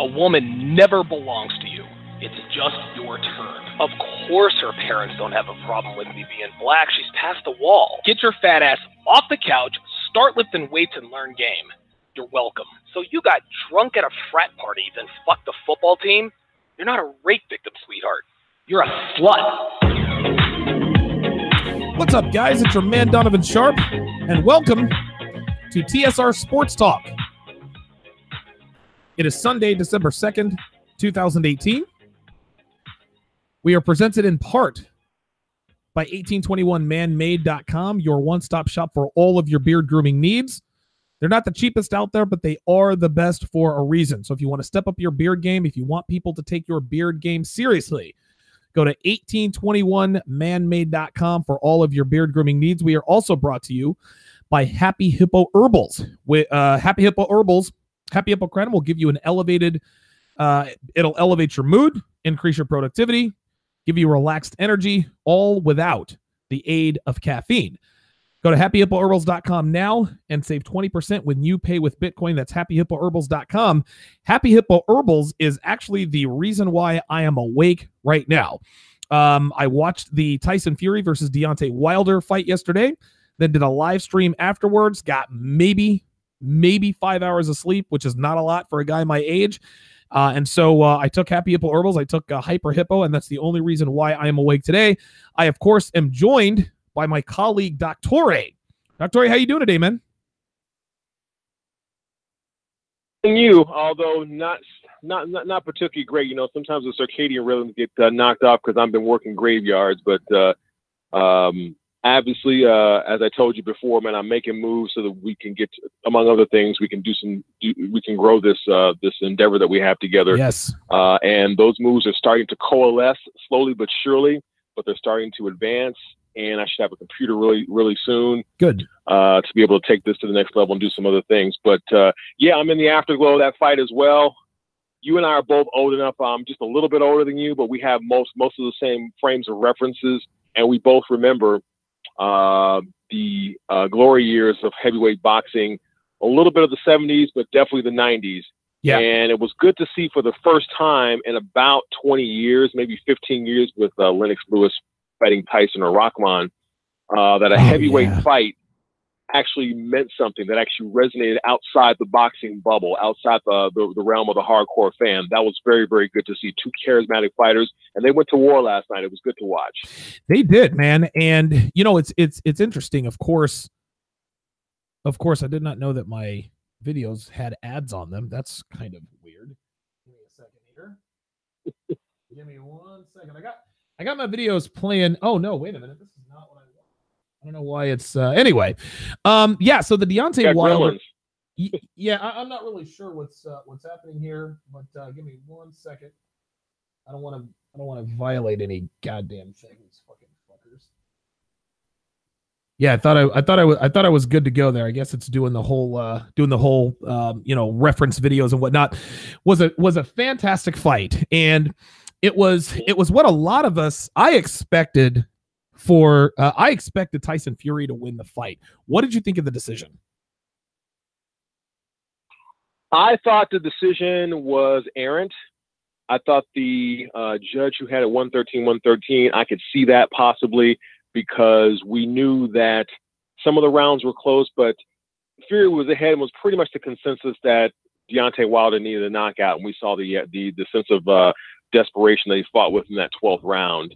A woman never belongs to you. It's just your turn. Of course her parents don't have a problem with me being black. She's past the wall. Get your fat ass off the couch, start lifting weights, and learn game. You're welcome. So you got drunk at a frat party, then fucked the football team? You're not a rape victim, sweetheart. You're a slut. What's up, guys? It's your man, Donovan Sharpe, and welcome to TSR Sports Talk. It is Sunday, December 2nd, 2018. We are presented in part by 1821manmade.com, your one-stop shop for all of your beard grooming needs. They're not the cheapest out there, but they are the best for a reason. So if you want to step up your beard game, if you want people to take your beard game seriously, go to 1821manmade.com for all of your beard grooming needs. We are also brought to you by Happy Hippo Herbals. With Happy Hippo Herbals, Happy Hippo Cream will give you an elevated, it'll elevate your mood, increase your productivity, give you relaxed energy, all without the aid of caffeine. Go to happyhippoherbals.com now and save 20% when you pay with Bitcoin. That's happyhippoherbals.com. Happy Hippo Herbals is actually the reason why I am awake right now. I watched the Tyson Fury versus Deontay Wilder fight yesterday, then did a live stream afterwards, got maybe 5 hours of sleep, which is not a lot for a guy my age. And so I took Happy Hippo Herbals. I took Hyper Hippo, and that's the only reason why I am awake today. I, of course, am joined by my colleague, Doctore. Doctore, how you doing today, man? You, although not particularly great. You know, sometimes the circadian rhythms get knocked off because I've been working graveyards. But obviously, as I told you before, man, I'm making moves so that we can get, among other things, we can we can grow this endeavor that we have together. Yes. And those moves are starting to coalesce slowly but surely, but they're starting to advance. And I should have a computer really soon. Good. To be able to take this to the next level and do some other things. But yeah, I'm in the afterglow of that fight as well. You and I are both old enough. I'm just a little bit older than you, but we have most of the same frames of references, and we both remember the glory years of heavyweight boxing. A little bit of the 70s, but definitely the 90s. Yeah. And it was good to see for the first time in about 20 years, maybe 15 years, with Lennox Lewis fighting Tyson or Rahman, that a heavyweight fight actually meant something, that actually resonated outside the boxing bubble, outside the realm of the hardcore fan. That was very, very good to see. Two charismatic fighters, and they went to war last night. It was good to watch. They did, man. And you know, it's interesting. Of course, I did not know that my videos had ads on them. That's kind of weird. Give me a second here. Give me 1 second. I got my videos playing. Oh no, wait a minute. This is not what I want. I don't know why it's anyway. Yeah, so the Deontay Wilder. Yeah, I'm not really sure what's happening here, but give me 1 second. I don't want to violate any goddamn things, fucking fuckers. Yeah, I thought I was good to go there. I guess it's doing the whole reference videos and whatnot. Was a fantastic fight, and it was what a lot of us I expected Tyson Fury to win the fight. What did you think of the decision? I thought the decision was errant. I thought the judge who had it 113, I could see that possibly, because we knew that some of the rounds were close, but Fury was ahead and was pretty much the consensus that Deontay Wilder needed a knockout, and we saw the sense of desperation that he fought with in that 12th round.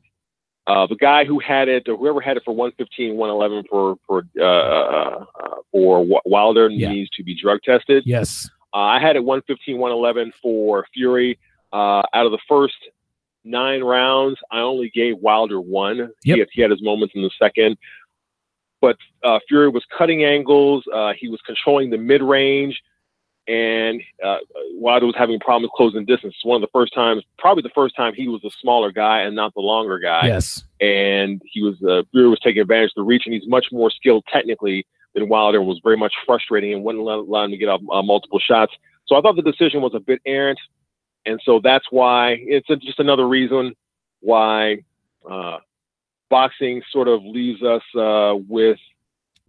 The guy who had it, or whoever had it for 115, 111 for Wilder needs to be drug tested. Yes. I had it 115, 111 for Fury. Out of the first 9 rounds, I only gave Wilder 1. Yep. He had his moments in the second. But Fury was cutting angles. He was controlling the mid-range. And Wilder was having problems closing distance. It's one of the first times, probably the first time, he was the smaller guy and not the longer guy. Yes. And Fury was taking advantage of the reach, and he's much more skilled technically than Wilder, was very much frustrating and wouldn't allow him to get up multiple shots. So I thought the decision was a bit errant. And so that's why it's just another reason why boxing sort of leaves us with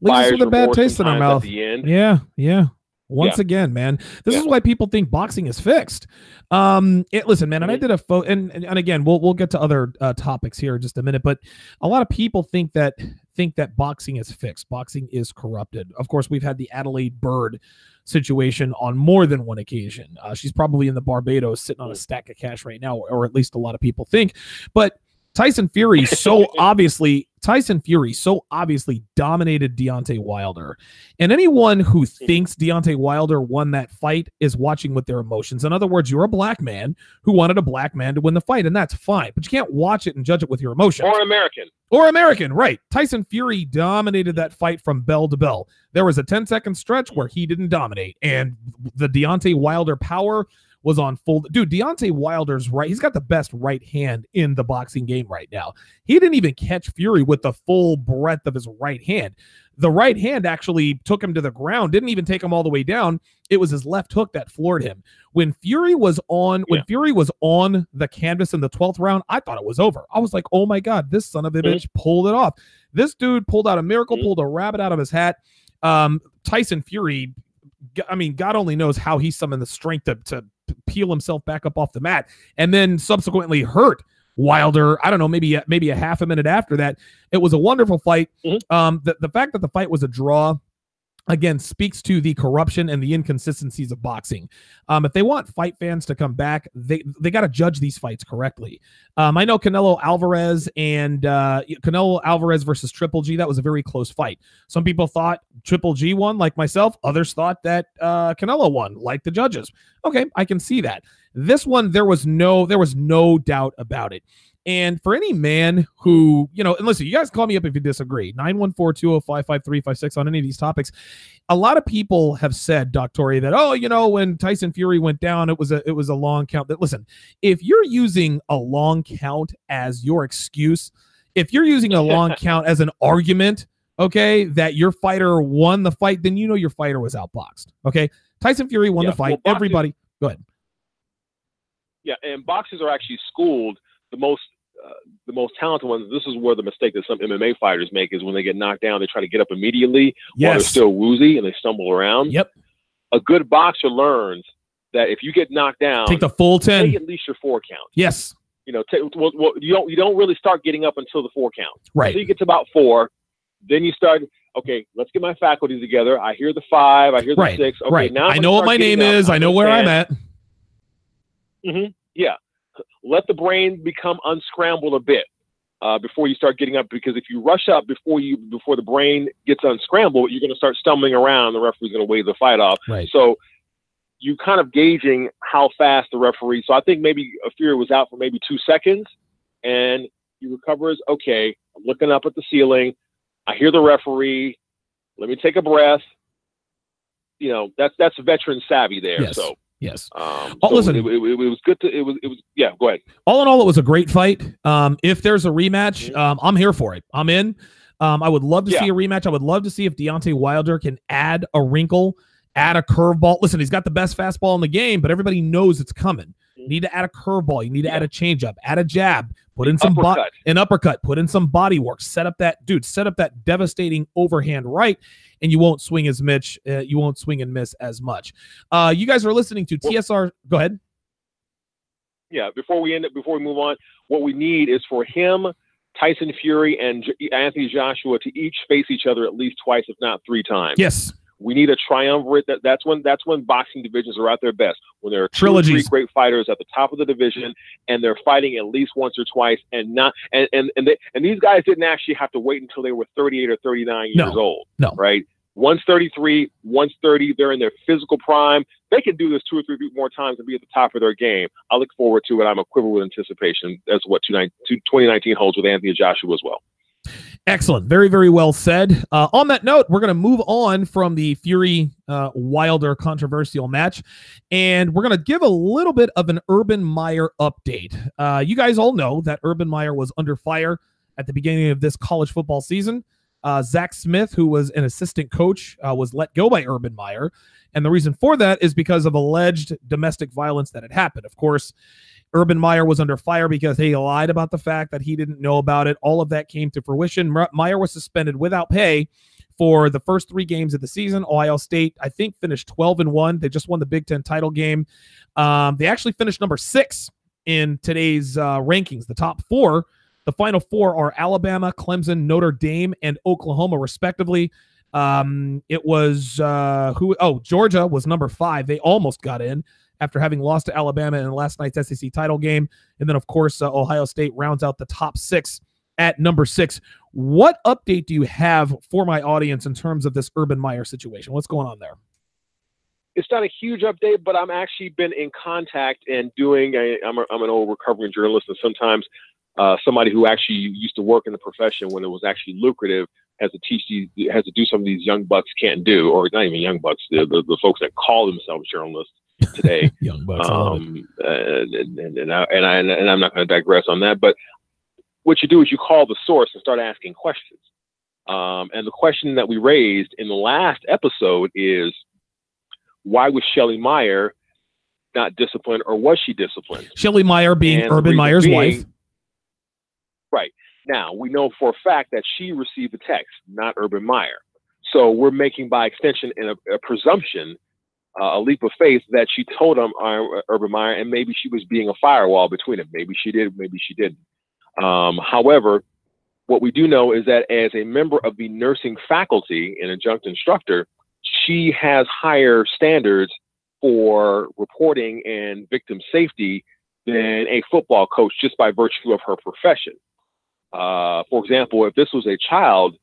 a bad taste in our mouth at the end. Yeah. Once again, man, this is why people think boxing is fixed. Listen, man, and I did a and again, we'll get to other topics here in just a minute, but a lot of people think that boxing is fixed. Boxing is corrupted. Of course, we've had the Adelaide Bird situation on more than one occasion. She's probably in the Barbados sitting on a stack of cash right now, or at least a lot of people think. But Tyson Fury so obviously dominated Deontay Wilder. And anyone who thinks Deontay Wilder won that fight is watching with their emotions. In other words, you're a black man who wanted a black man to win the fight, and that's fine. But you can't watch it and judge it with your emotions. Or American, right. Tyson Fury dominated that fight from bell to bell. There was a 10-second stretch where he didn't dominate, and the Deontay Wilder power was on full. Dude, Deontay Wilder's right. He's got the best right hand in the boxing game right now. He didn't even catch Fury with the full breadth of his right hand. The right hand actually took him to the ground, didn't even take him all the way down. It was his left hook that floored him. When Fury was on the canvas in the 12th round, I thought it was over. I was like, oh my God, this son of a bitch pulled it off. This dude pulled out a miracle, pulled a rabbit out of his hat. Tyson Fury, I mean, God only knows how he summoned the strength to peel himself back up off the mat, and then subsequently hurt Wilder. I don't know, maybe a half a minute after that. It was a wonderful fight. The fact that the fight was a draw, again, speaks to the corruption and the inconsistencies of boxing. If they want fight fans to come back, they got to judge these fights correctly. I know Canelo Alvarez versus Triple G, that was a very close fight. Some people thought Triple G won, like myself. Others thought that Canelo won, like the judges. Okay, I can see that. This one, there was no doubt about it. And for any man who, and listen, you guys call me up if you disagree, 914-205-5356 on any of these topics. A lot of people have said, Doc Torrey, that, when Tyson Fury went down, it was a long count. That, listen, if you're using a long count as your excuse, if you're using a long count as an argument, okay, that your fighter won the fight, then your fighter was outboxed. Okay, Tyson Fury won the fight. Well, everybody, go ahead. Yeah, and boxers are actually schooled. The most talented ones, this is where the mistake that some MMA fighters make is when they get knocked down, they try to get up immediately while they're still woozy and they stumble around. Yep. A good boxer learns that if you get knocked down, take the full 10. Take at least your 4 count. Yes. You don't really start getting up until the 4 count. Right. So you get to about 4, then you start. Okay, let's get my faculties together. I hear the 5. I hear the 6. Okay, now I know what my name is. I know where I'm at. Yeah. Let the brain become unscrambled a bit before you start getting up, because if you rush up before the brain gets unscrambled, you're going to start stumbling around. The referee's going to wave the fight off. Right. So you kind of gauging how fast the referee. So I think maybe Fury was out for maybe 2 seconds, and he recovers. Okay, I'm looking up at the ceiling. I hear the referee. Let me take a breath. That's veteran savvy there. Yes. So. Yes. Listen, it was good yeah, go ahead. All in all, it was a great fight. If there's a rematch, I'm here for it. I'm in. I would love to see a rematch. I would love to see if Deontay Wilder can add a wrinkle, add a curveball. Listen, he's got the best fastball in the game, but everybody knows it's coming. You need to add a curveball. You need to add a changeup, add a jab, put in some an uppercut, put in some body work, set up that devastating overhand right, and you won't swing as much. You won't swing and miss as much. You guys are listening to TSR. Go ahead. Yeah. Before we move on, what we need is for him, Tyson Fury, and Anthony Joshua to each face each other at least twice, if not 3 times. Yes. We need a triumvirate. That's when boxing divisions are at their best. When there are 2 or 3 great fighters at the top of the division, and they're fighting at least once or twice, and these guys didn't actually have to wait until they were 38 or 39 years old. No. Right? One's 33, one's 30. They're in their physical prime. They can do this 2 or 3 more times and be at the top of their game. I look forward to it. I'm a quiver with anticipation. That's what 2019 holds with Anthony Joshua as well. Excellent. Very, very well said. On that note, we're going to move on from the Fury Wilder controversial match, and we're going to give a little bit of an Urban Meyer update. You guys all know that Urban Meyer was under fire at the beginning of this college football season. Zach Smith, who was an assistant coach, was let go by Urban Meyer, and the reason for that is because of alleged domestic violence that had happened. Of course, Urban Meyer was under fire because he lied about the fact that he didn't know about it. All of that came to fruition. Meyer was suspended without pay for the first 3 games of the season. Ohio State, I think, finished 12-1. They just won the Big Ten title game. They actually finished number 6 in today's rankings. The top 4, the final 4 are Alabama, Clemson, Notre Dame, and Oklahoma, respectively. It was Georgia was number 5. They almost got in after having lost to Alabama in last night's SEC title game. And then, of course, Ohio State rounds out the top 6 at number 6. What update do you have for my audience in terms of this Urban Meyer situation? What's going on there? It's not a huge update, but I'm actually been in contact and doing I'm an old recovering journalist, and sometimes somebody who actually used to work in the profession when it was actually lucrative has to do some of these young bucks can't do, or not even young bucks, the folks that call themselves journalists today. Young bucks. And I'm not going to digress on that, but what you do is you call the source and start asking questions. And the question that we raised in the last episode is, why was Shelley Meyer not disciplined, or was she disciplined? Shelley Meyer being Urban Meyer's wife. Right. Now, we know for a fact that she received the text, not Urban Meyer. So we're making, by extension, a presumption, a leap of faith, that she told him, Urban Meyer, and maybe she was being a firewall between them. Maybe she did, maybe she didn't. However, what we do know is that as a member of the nursing faculty and adjunct instructor, she has higher standards for reporting and victim safety than a football coach, just by virtue of her profession. For example, if this was a child,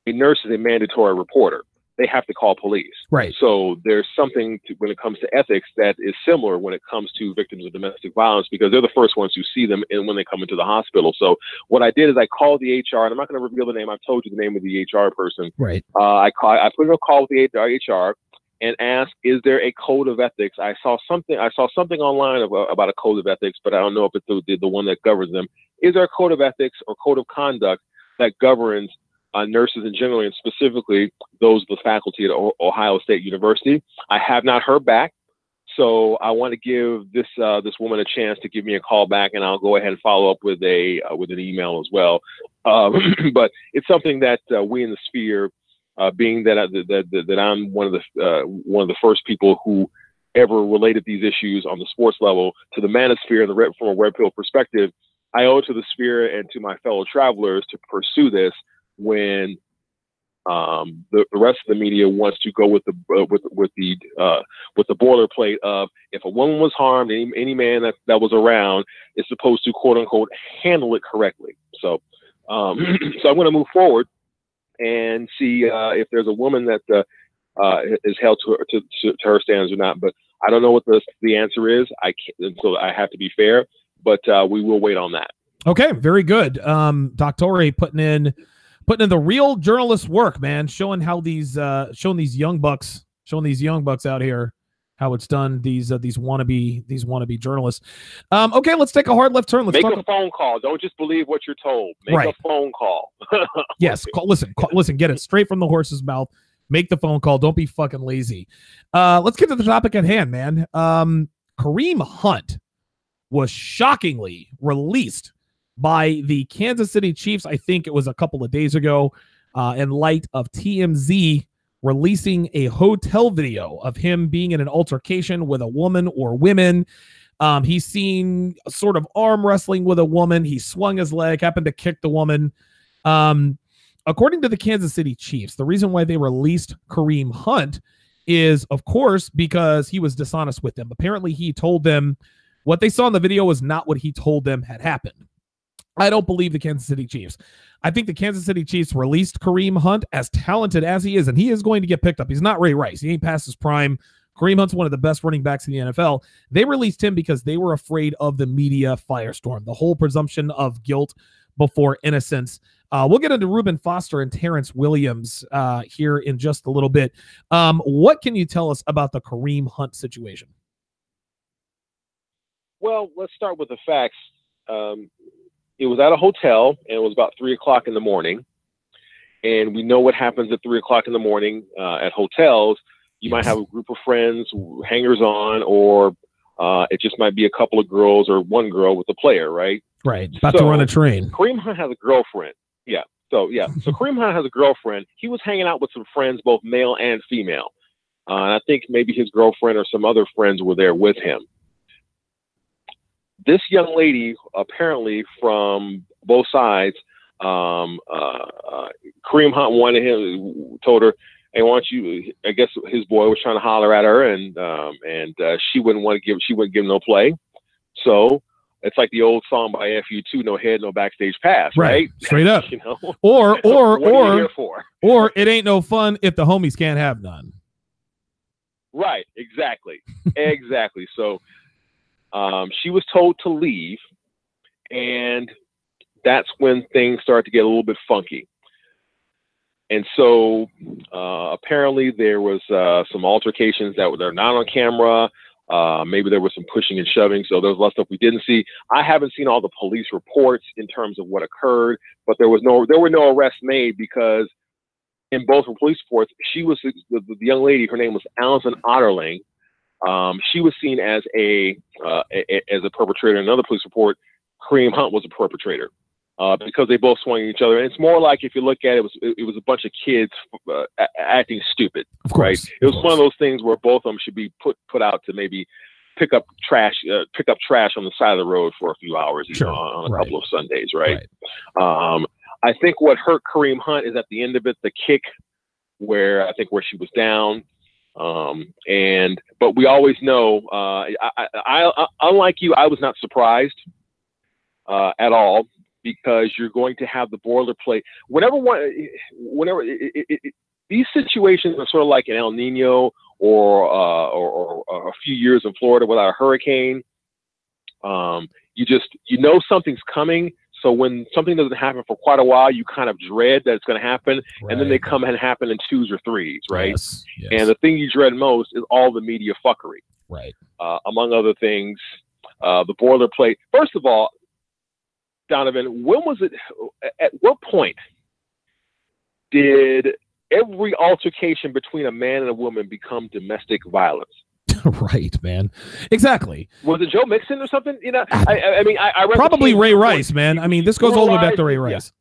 a nurse is a mandatory reporter. They have to call police. Right. So there's something when it comes to ethics that is similar when it comes to victims of domestic violence, because they're the first ones who see them when they come into the hospital. So what I did is I called the HR, and I'm not going to reveal the name. I've told you the name of the HR person. Right. I put in a call with the HR and asked, is there a code of ethics? I saw something online about a code of ethics, but I don't know if it's the one that governs them. Is there a code of ethics or code of conduct that governs nurses in general, and specifically those of the faculty at Ohio State University? I have not heard back, so I want to give this woman a chance to give me a call back, and I'll go ahead and follow up with an email as well. But it's something that we in the sphere, being that I'm one of the first people who ever related these issues on the sports level to the manosphere and from a red pill perspective, I owe it to the sphere and to my fellow travelers to pursue this when the rest of the media wants to go with the boilerplate of, if a woman was harmed, any man that was around is supposed to, quote unquote, handle it correctly. So so I'm going to move forward and see if there's a woman that is held to her standards or not. But I don't know what the answer is. I can't, so I have to be fair. But we will wait on that. Okay, very good. Doctore putting in the real journalist work, man, showing how these young bucks out here how it's done. These wannabe journalists. Okay, let's take a hard left turn. Let's make a phone call. Don't just believe what you're told. Make a phone call. Yes, listen. Get it straight from the horse's mouth. Make the phone call. Don't be fucking lazy. Let's get to the topic at hand, man. Kareem Hunt was shockingly released by the Kansas City Chiefs. I think it was a couple of days ago, in light of TMZ releasing a hotel video of him being in an altercation with a woman or women. He's seen sort of arm wrestling with a woman. He swung his leg, happened to kick the woman. According to the Kansas City Chiefs, the reason why they released Kareem Hunt is, of course, because he was dishonest with them. Apparently, he told them what they saw in the video was not what he told them had happened. I don't believe the Kansas City Chiefs. I think the Kansas City Chiefs released Kareem Hunt, as talented as he is, and he is going to get picked up. He's not Ray Rice. He ain't past his prime. Kareem Hunt's one of the best running backs in the NFL. They released him because they were afraid of the media firestorm, the whole presumption of guilt before innocence. We'll get into Reuben Foster and Terrence Williams here in just a little bit. What can you tell us about the Kareem Hunt situation? Well, let's start with the facts. It was at a hotel, and it was about 3 o'clock in the morning. And we know what happens at 3 o'clock in the morning at hotels. You might have a group of friends, hangers-on, or it just might be a couple of girls or one girl with a player, right? Right, about to run a train. Kareem Hunt has a girlfriend, yeah. So Kareem Hunt has a girlfriend. He was hanging out with some friends, both male and female. And I think maybe his girlfriend or some other friends were there with him. This young lady, apparently from both sides, Kareem Hunt told her, "Hey, why don't you?" I guess his boy was trying to holler at her, and she wouldn't give him no play. So it's like the old song by FU2, "No head, no backstage pass," right? Straight up. You know? Or what are you here for? Or it ain't no fun if the homies can't have none. Right. Exactly. Exactly. So she was told to leave, and that's when things started to get a little bit funky. And so apparently there was some altercations that were not on camera. Maybe there was some pushing and shoving. So there was a lot of stuff we didn't see. I haven't seen all the police reports in terms of what occurred, but there were no arrests made because in both police reports, she was the young lady. Her name was Allison Otterling. She was seen as a perpetrator. In another police report, Kareem Hunt was a perpetrator. Because they both swung at each other. And it's more like, if you look at it, it was a bunch of kids acting stupid. Of course, right? It was one of those things where both of them should be put out to maybe pick up trash on the side of the road for a few hours, on a couple of Sundays, right? I think what hurt Kareem Hunt is at the end of it, the kick, where she was down. But we always know, I unlike you, I was not surprised at all. Because you're going to have the boilerplate. These situations are sort of like an El Nino or a few years in Florida without a hurricane. You know something's coming. So when something doesn't happen for quite a while, you kind of dread that it's going to happen, and then they come and happen in twos or threes, right? Yes. And the thing you dread most is all the media fuckery, right? Among other things, the boilerplate. First of all, Donovan, when was it? At what point did every altercation between a man and a woman become domestic violence? Right, man. Exactly. Was it Joe Mixon or something? You know, I mean, I read probably Ray Rice, man. I mean, this goes all the way back to Ray Rice.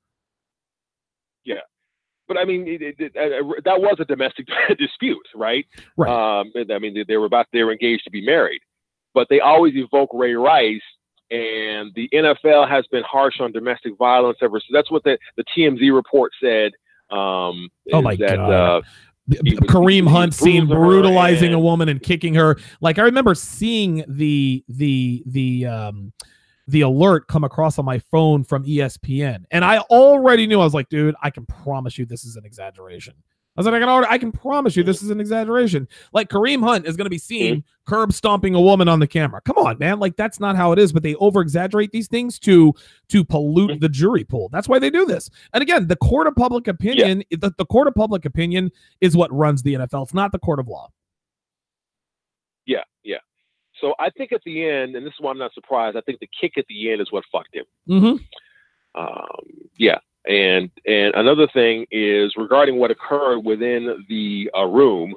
Yeah. But I mean, that was a domestic dispute, right? Right. I mean, they were engaged to be married, but they always evoke Ray Rice. And the NFL has been harsh on domestic violence ever since. That's what the TMZ report said. Oh my God. Kareem Hunt seen brutalizing a woman and kicking her. Like, I remember seeing the alert come across on my phone from ESPN, and I already knew. I was like, dude, I can promise you this is an exaggeration. I was like, I can promise you this is an exaggeration. Like, Kareem Hunt is going to be seen curb stomping a woman on the camera. Come on, man. Like, that's not how it is, but they over-exaggerate these things to pollute the jury pool. That's why they do this. And again, the court of public opinion, the court of public opinion is what runs the NFL. It's not the court of law. Yeah. So I think at the end, and this is why I'm not surprised, I think the kick at the end is what fucked him. Yeah. And another thing is regarding what occurred within the room.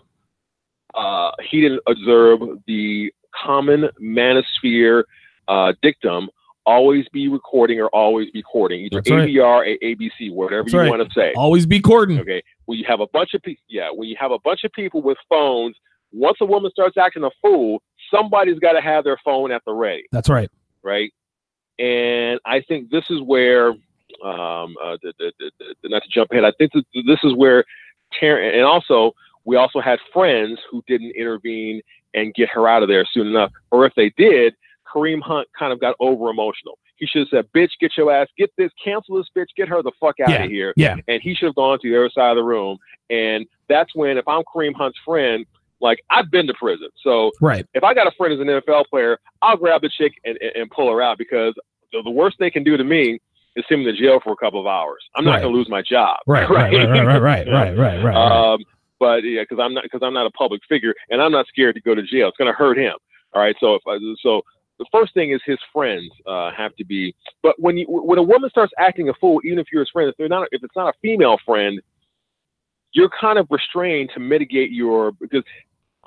He didn't observe the common manosphere dictum: always be recording or always be courting. Either ABR or ABC, whatever you want to say. Always be courting. Okay. When you have a bunch of people with phones, once a woman starts acting a fool, somebody's got to have their phone at the ready. That's right. Right. And I think this is where. Not to jump ahead, I think this is where Terrence, and also we also had friends who didn't intervene and get her out of there soon enough. Or if they did, Kareem Hunt kind of got over emotional. He should have said, "Bitch, get your ass, get this, cancel this bitch, get her the fuck out of here." Yeah. And he should have gone to the other side of the room. And that's when, if I'm Kareem Hunt's friend, like, I've been to prison, so if I got a friend as an NFL player, I'll grab the chick and pull her out, because the worst they can do to me is send me to jail for a couple of hours. I'm not going to lose my job. Right. But yeah, because I'm not a public figure, and I'm not scared to go to jail. It's going to hurt him. All right. So the first thing is his friends have to be. But when a woman starts acting a fool, even if you're his friend, if it's not a female friend, you're kind of restrained to mitigate because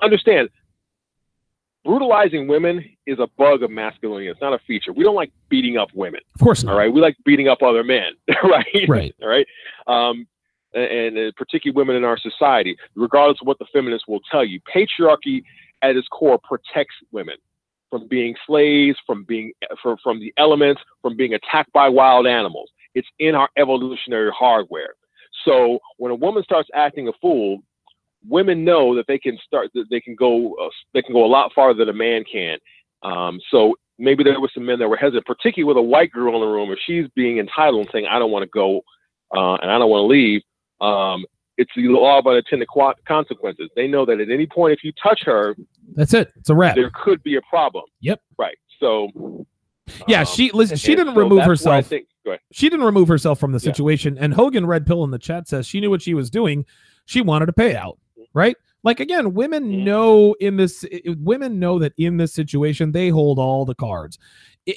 understand, brutalizing women is a bug of masculinity. It's not a feature. We don't like beating up women. Of course not. All right. We like beating up other men. Right. Right. All right. And particularly women in our society, regardless of what the feminists will tell you, patriarchy at its core protects women from being slaves, from the elements, from being attacked by wild animals. It's in our evolutionary hardware. So when a woman starts acting a fool, women know that they can go a lot farther than a man can. So maybe there were some men that were hesitant, particularly with a white girl in the room, if she's being entitled and saying, I don't want to go and I don't want to leave. It's the law of unintended consequences. They know that at any point, if you touch her, that's it. It's a wrap. There could be a problem. Yep. Right. So yeah, she didn't remove herself. She didn't remove herself from the situation. Yeah. And Hogan Red Pill in the chat says she knew what she was doing. She wanted a payout. Right. Like, again, women know that in this situation, they hold all the cards.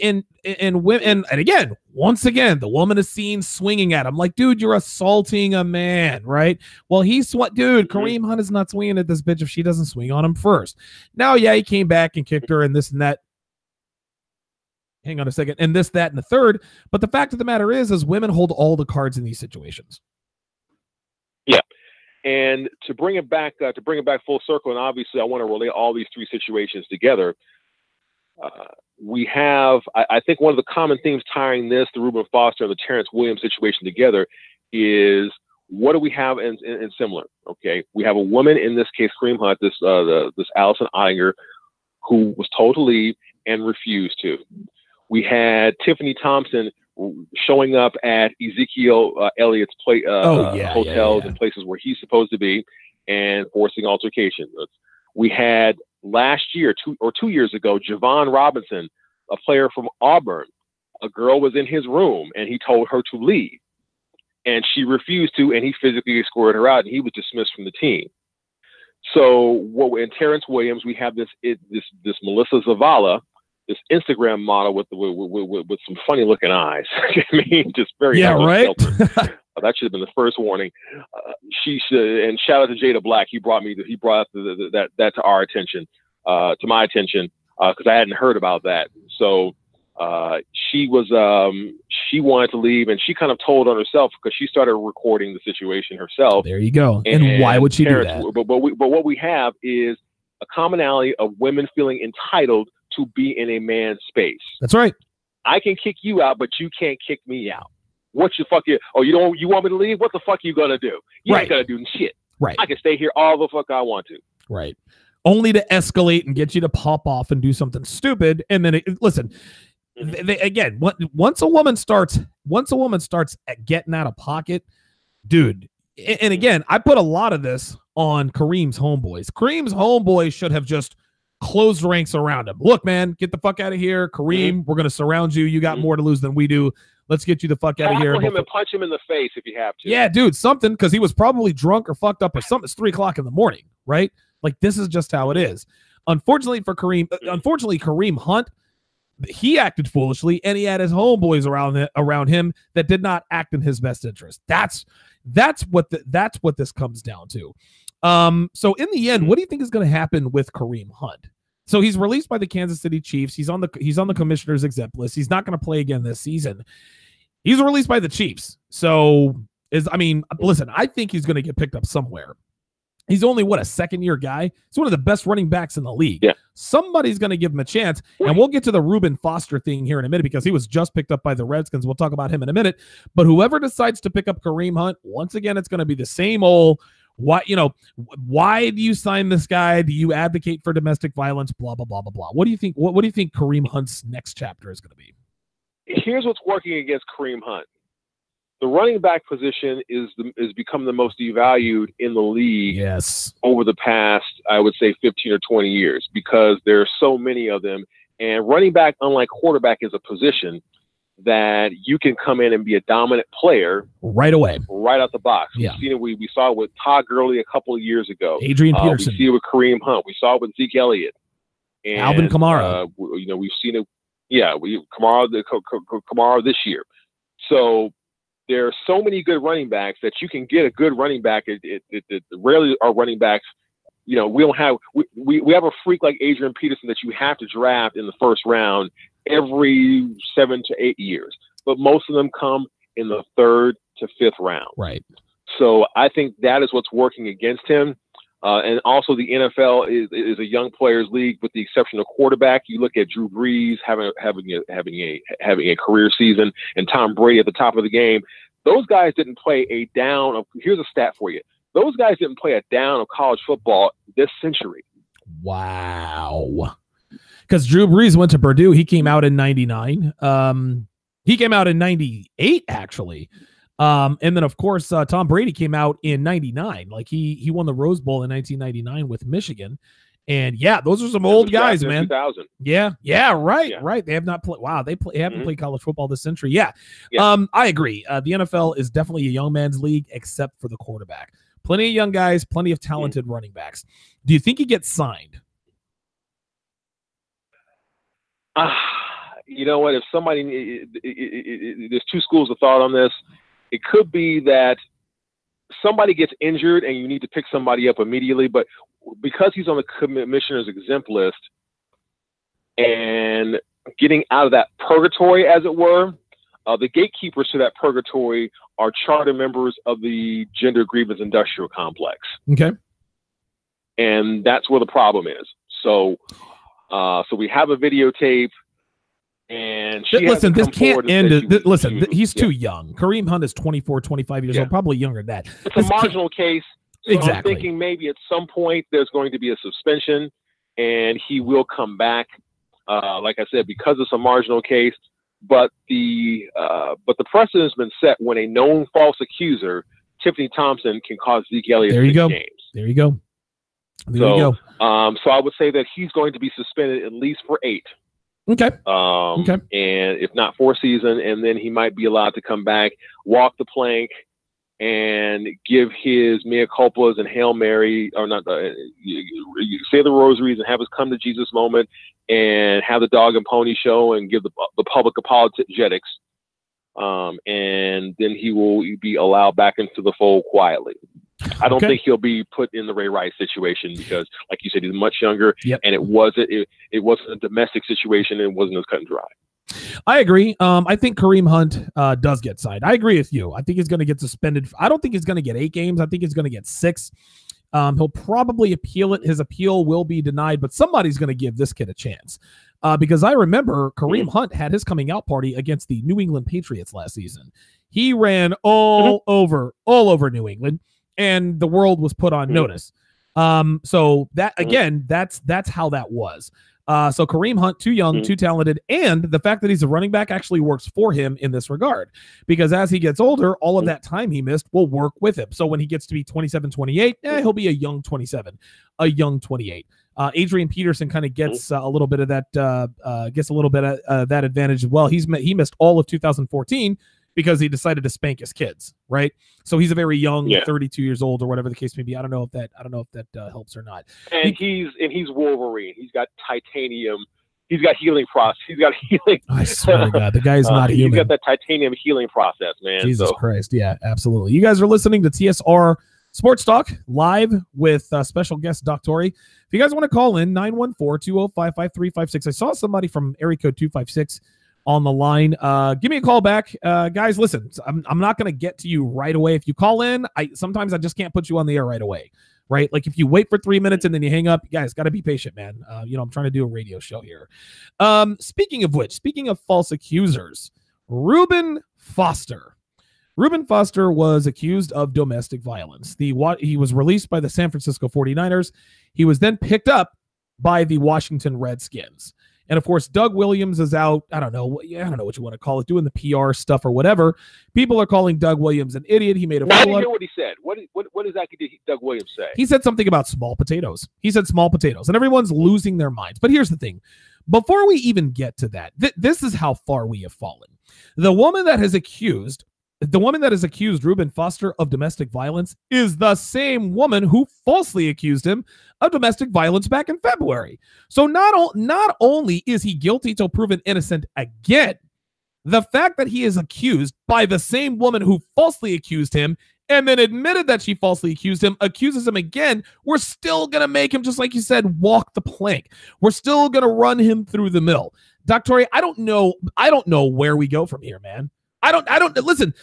And again, once again, the woman is seen swinging at him like, dude, you're assaulting a man, right? Well, Kareem Hunt is not swinging at this bitch if she doesn't swing on him first. Now, yeah, he came back and kicked her and this and that. Hang on a second. And this, that, and the third. But the fact of the matter is women hold all the cards in these situations. Yeah. And to bring it back full circle, and obviously I want to relate all these three situations together. We have, I think one of the common themes tying this, the Reuben Foster and the Terrence Williams situation together, is what do we have in similar? Okay, we have a woman, in this case, Kareem Hunt, this Allison Ottinger, who was told to leave and refused to. We had Tiffany Thompson showing up at Ezekiel Elliott's hotels and places where he's supposed to be and forcing altercation. We had last year, 2 years ago, Javon Robinson, a player from Auburn. A girl was in his room and he told her to leave, and she refused to, and he physically escorted her out, and he was dismissed from the team. So in Terrence Williams, we have this Melissa Zavala, this Instagram model with some funny looking eyes. I mean, just very right. That should have been the first warning. And shout out to Jada Black. He brought that to our attention, to my attention, because I hadn't heard about that. So she wanted to leave, and she kind of told on herself because she started recording the situation herself. There you go. And why would she do that? But what we have is a commonality of women feeling entitled to be in a man's space. That's right. I can kick you out, but you can't kick me out. What you fuck you? Oh, you want me to leave? What the fuck you gonna do? You ain't gonna do shit. Right. I can stay here all the fuck I want to. Right. Only to escalate and get you to pop off and do something stupid. And then listen, again, once a woman starts getting out of pocket, dude. And again, I put a lot of this on Kareem's homeboys. Kareem's homeboys should have just closed ranks around him. Look, man, get the fuck out of here. Kareem, we're going to surround you. You got more to lose than we do. Let's get you the fuck out of here. Tackle him and punch him in the face if you have to. Yeah, dude, something, because he was probably drunk or fucked up or something. It's 3 o'clock in the morning, right? Like, this is just how it is. Unfortunately, Kareem Hunt, he acted foolishly, and he had his homeboys around him that did not act in his best interest. That's what this comes down to. So in the end, what do you think is going to happen with Kareem Hunt? So he's released by the Kansas City Chiefs. He's on the commissioner's exempt list. He's not going to play again this season. He's released by the Chiefs. So listen, I think he's going to get picked up somewhere. He's only a second-year guy. He's one of the best running backs in the league. Yeah. Somebody's going to give him a chance, and we'll get to the Reuben Foster thing here in a minute because he was just picked up by the Redskins. We'll talk about him in a minute. But whoever decides to pick up Kareem Hunt, once again, it's going to be the same old. Why do you sign this guy? Do you advocate for domestic violence? Blah blah blah blah blah. What do you think? What do you think Kareem Hunt's next chapter is going to be? Here's what's working against Kareem Hunt. The running back position is become the most devalued in the league. Yes. Over the past, I would say 15 or 20 years, because there are so many of them. And running back, unlike quarterback, is a position that you can come in and be a dominant player right away, right out the box. Yeah. We saw it with Todd Gurley a couple of years ago. Adrian Peterson. We see it with Kareem Hunt. We saw it with Zeke Elliott. And, Alvin Kamara. We've seen it. Yeah, Kamara this year. So there are so many good running backs that you can get a good running back. It rarely are running backs, we don't have we have a freak like Adrian Peterson that you have to draft in the first round every 7 to 8 years, but most of them come in the 3rd to 5th round. Right. So I think that is what's working against him. And also the NFL is a young players league, with the exception of quarterback. You look at Drew Brees having a career season, and Tom Brady at the top of the game. Those guys didn't play a down of. Here's a stat for you. Those guys didn't play a down of college football this century. Wow. Because Drew Brees went to Purdue. He came out in 99. He came out in 98, actually. And then, of course, Tom Brady came out in 99. Like, he won the Rose Bowl in 1999 with Michigan. And, yeah, those are some old guys, man. 2000. Yeah, right. They have not played. Wow, they haven't played college football this century. Yeah. I agree. The NFL is definitely a young man's league, except for the quarterback. Plenty of young guys, plenty of talented running backs. Do you think he gets signed? You know what? If somebody, there's two schools of thought on this. It could be that somebody gets injured and you need to pick somebody up immediately, but because he's on the commissioner's exempt list and getting out of that purgatory, as it were, the gatekeepers to that purgatory are charter members of the Gender Grievance Industrial Complex. Okay. And that's where the problem is. So we have a videotape. And listen, this can't end. He's too young. Kareem Hunt is 24, 25 years old, probably younger than that. It's a marginal case. So exactly. I'm thinking maybe at some point there's going to be a suspension, and he will come back. Like I said, because it's a marginal case, but the precedent has been set when a known false accuser, Tiffany Thompson, can cause Zeke Elliott to games. There you go. There you go. So I would say that he's going to be suspended at least for 8. Okay. And if not 4 seasons, and then he might be allowed to come back, walk the plank, and give his mea culpas and Hail Mary, or not, you say the rosaries and have his come to Jesus moment, and have the dog and pony show and give the public apologetics. And then he will be allowed back into the fold quietly. I don't think he'll be put in the Ray Rice situation because, like you said, he's much younger, and it wasn't a domestic situation, and it wasn't as cut and dry. I agree. I think Kareem Hunt does get signed. I agree with you. I think he's going to get suspended. I don't think he's going to get 8 games. I think he's going to get 6. He'll probably appeal it. His appeal will be denied, but somebody's going to give this kid a chance. Because I remember Kareem Hunt had his coming out party against the New England Patriots last season. He ran all over New England, and the world was put on notice. So that, again, that's how that was. So Kareem Hunt, too young, too talented, and the fact that he's a running back actually works for him in this regard, because as he gets older, all of that time he missed will work with him. So when he gets to be 27, 28, he'll be a young 27, a young 28. Adrian Peterson kind of gets a little bit of that, that advantage as well. He missed all of 2014 because he decided to spank his kids, right? So he's a very young, 32 years old or whatever the case may be. I don't know if that helps or not. And he's Wolverine. He's got titanium. He's got healing process. He's got healing. I swear to God, the guy's not human. He's got that titanium healing process, man. Jesus Christ. Yeah, absolutely. You guys are listening to TSR Sports Talk live with special guest Doc Torrey. If you guys want to call in, 914-205-5356. I saw somebody from area code 256 on the line. Give me a call back. Guys, listen, I'm not going to get to you right away. If you call in, sometimes I just can't put you on the air right away, right? Like if you wait for 3 minutes and then you hang up, you guys got to be patient, man. I'm trying to do a radio show here. Speaking of false accusers, Reuben Foster was accused of domestic violence. He was released by the San Francisco 49ers. He was then picked up by the Washington Redskins. And of course, Doug Williams is out. I don't know what you want to call it, doing the PR stuff or whatever. People are calling Doug Williams an idiot. He made a fool. I didn't hear what he said. What exactly did Doug Williams say? He said something about small potatoes. He said small potatoes, and everyone's losing their minds. But here's the thing. Before we even get to that, this is how far we have fallen. The woman that has accused Reuben Foster of domestic violence is the same woman who falsely accused him of domestic violence back in February. So not only is he guilty till proven innocent again, the fact that he is accused by the same woman who falsely accused him and then admitted that she falsely accused him, accuses him again, we're still going to make him, just like you said, walk the plank. We're still going to run him through the mill. Dr. I don't know where we go from here, man. I don't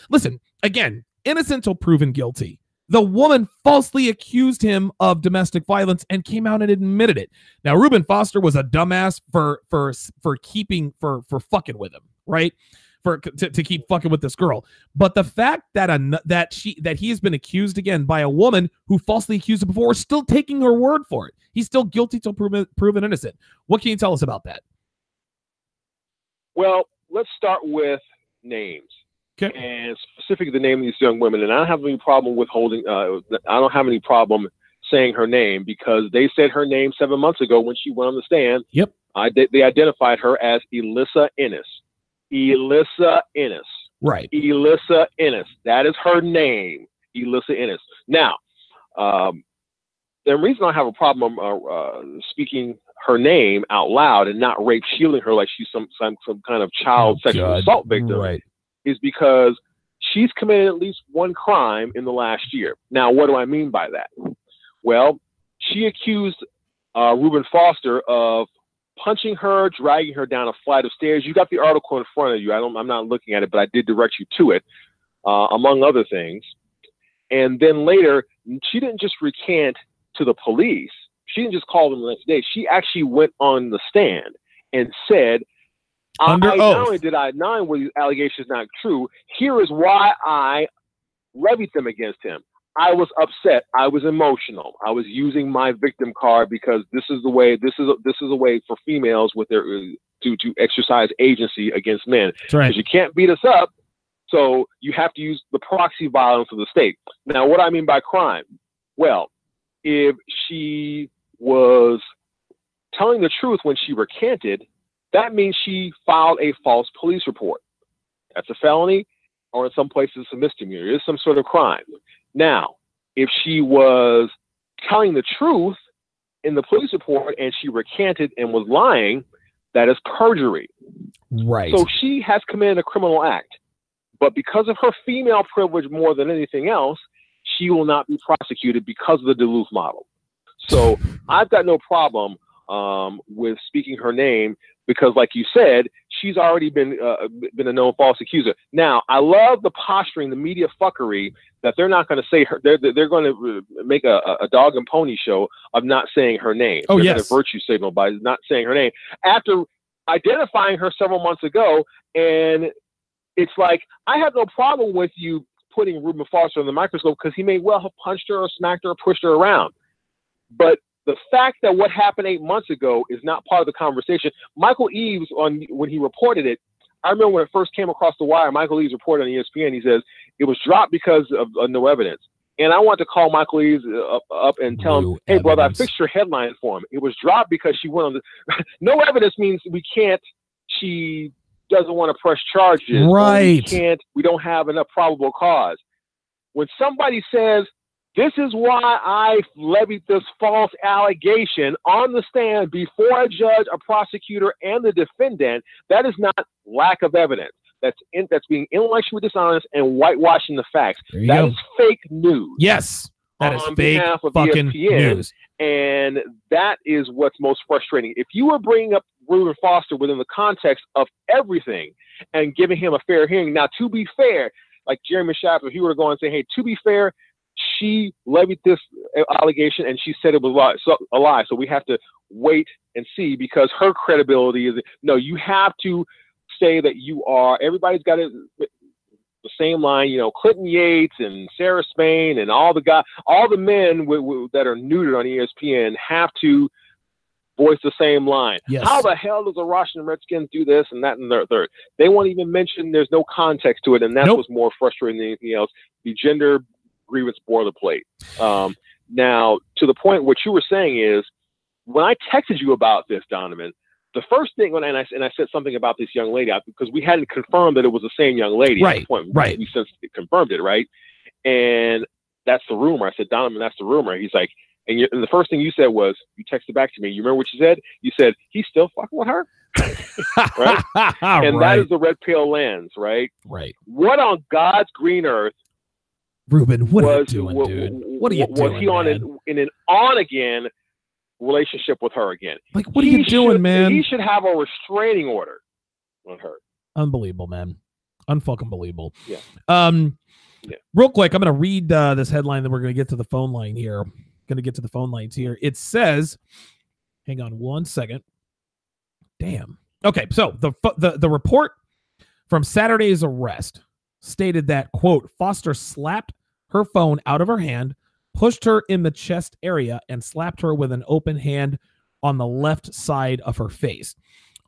listen, again, innocent till proven guilty. The woman falsely accused him of domestic violence and came out and admitted it. Now, Reuben Foster was a dumbass for fucking with him, right? To keep fucking with this girl. But the fact that he has been accused again by a woman who falsely accused him before, we're still taking her word for it. He's still guilty till proven innocent. What can you tell us about that? Well, let's start with names. Okay. And specifically the name of these young women. And I don't have any problem with saying her name, because they said her name 7 months ago when she went on the stand. Yep. They identified her as Elissa Ennis. Elissa Ennis. Right. Elissa Ennis. That is her name, Elissa Ennis. Now, the reason I have a problem speaking her name out loud and not rape shielding her like she's some kind of child sexual assault victim, right, is because she's committed at least one crime in the last year. Now, what do I mean by that? Well, she accused Reuben Foster of punching her, dragging her down a flight of stairs. You got the article in front of you. I'm not looking at it, but I did direct you to it, among other things. And then later, she didn't just recant to the police. She didn't just call them the next day. She actually went on the stand and said, under oath, not only did I deny were these allegations not true, here is why I levied them against him. I was upset. I was emotional. I was using my victim card because this is the way. This is a way for females with their to exercise agency against men. That's right. Because you can't beat us up, so you have to use the proxy violence of the state. Now, what I mean by crime? Well, if she was telling the truth when she recanted, that means she filed a false police report. That's a felony, or in some places a misdemeanor. It is some sort of crime. Now, if she was telling the truth in the police report and she recanted and was lying, that is perjury. Right. So she has committed a criminal act. But because of her female privilege more than anything else, she will not be prosecuted because of the Duluth model. So I've got no problem with speaking her name because, like you said, she's already been a known false accuser. Now, I love the posturing, the media fuckery that they're not going to say her. They're going to make a dog and pony show of not saying her name. Oh, they're yes. going to virtue signal by not saying her name after identifying her several months ago. And it's like, I have no problem with you putting Reuben Foster on the microscope because he may well have punched her or smacked her or pushed her around. But the fact that what happened 8 months ago is not part of the conversation. Michael Eaves, when he reported it, I remember when it first came across the wire, Michael Eaves reported on ESPN, he says, it was dropped because of no evidence. And I want to call Michael Eaves up and tell him, hey, brother, I fixed your headline for him. It was dropped because she went on the – no evidence means she doesn't want to press charges. Right. We don't have enough probable cause. When somebody says, this is why I levied this false allegation on the stand before a judge, a prosecutor, and the defendant, that is not lack of evidence. That's being intellectually dishonest and whitewashing the facts. That is fake news. Yes, that is fake fucking news. And that is what's most frustrating. If you were bringing up Reuben Foster within the context of everything and giving him a fair hearing, now, to be fair, like Jeremy Sharpe, if you were going to say, hey, to be fair, she levied this allegation and she said it was a lie. So we have to wait and see because her credibility is no, you have to say that you are, everybody's got the same line, Clinton Yates and Sarah Spain and all the men that are neutered on ESPN have to voice the same line. Yes. How the hell does the Washington Redskins do this and that and the third? They won't even mention there's no context to it. And that's what's more frustrating than anything else. The gender grievance boilerplate. Now, to the point, what you were saying is, when I texted you about this, Donovan, the first thing and I said something about this young lady because we hadn't confirmed that it was the same young lady at the point. Right. We since confirmed it, right? And that's the rumor. I said, Donovan, that's the rumor. He's like, and the first thing you said was, you texted back to me. You remember what you said? You said, he's still fucking with her? Right? And that is the red pill lens, right? Right. What on God's green earth Ruben, what are you doing, dude? What are you doing, was he on in an on-again relationship with her again? Like, what are you doing, man? He should have a restraining order on her. Unbelievable, man. Unfucking believable. Yeah. Real quick, I'm going to read this headline, then we're going to get to the phone line here. Going to get to the phone lines here. It says, hang on one second. Damn. Okay, so the report from Saturday's arrest stated that, quote, Foster slapped her phone out of her hand, pushed her in the chest area, and slapped her with an open hand on the left side of her face.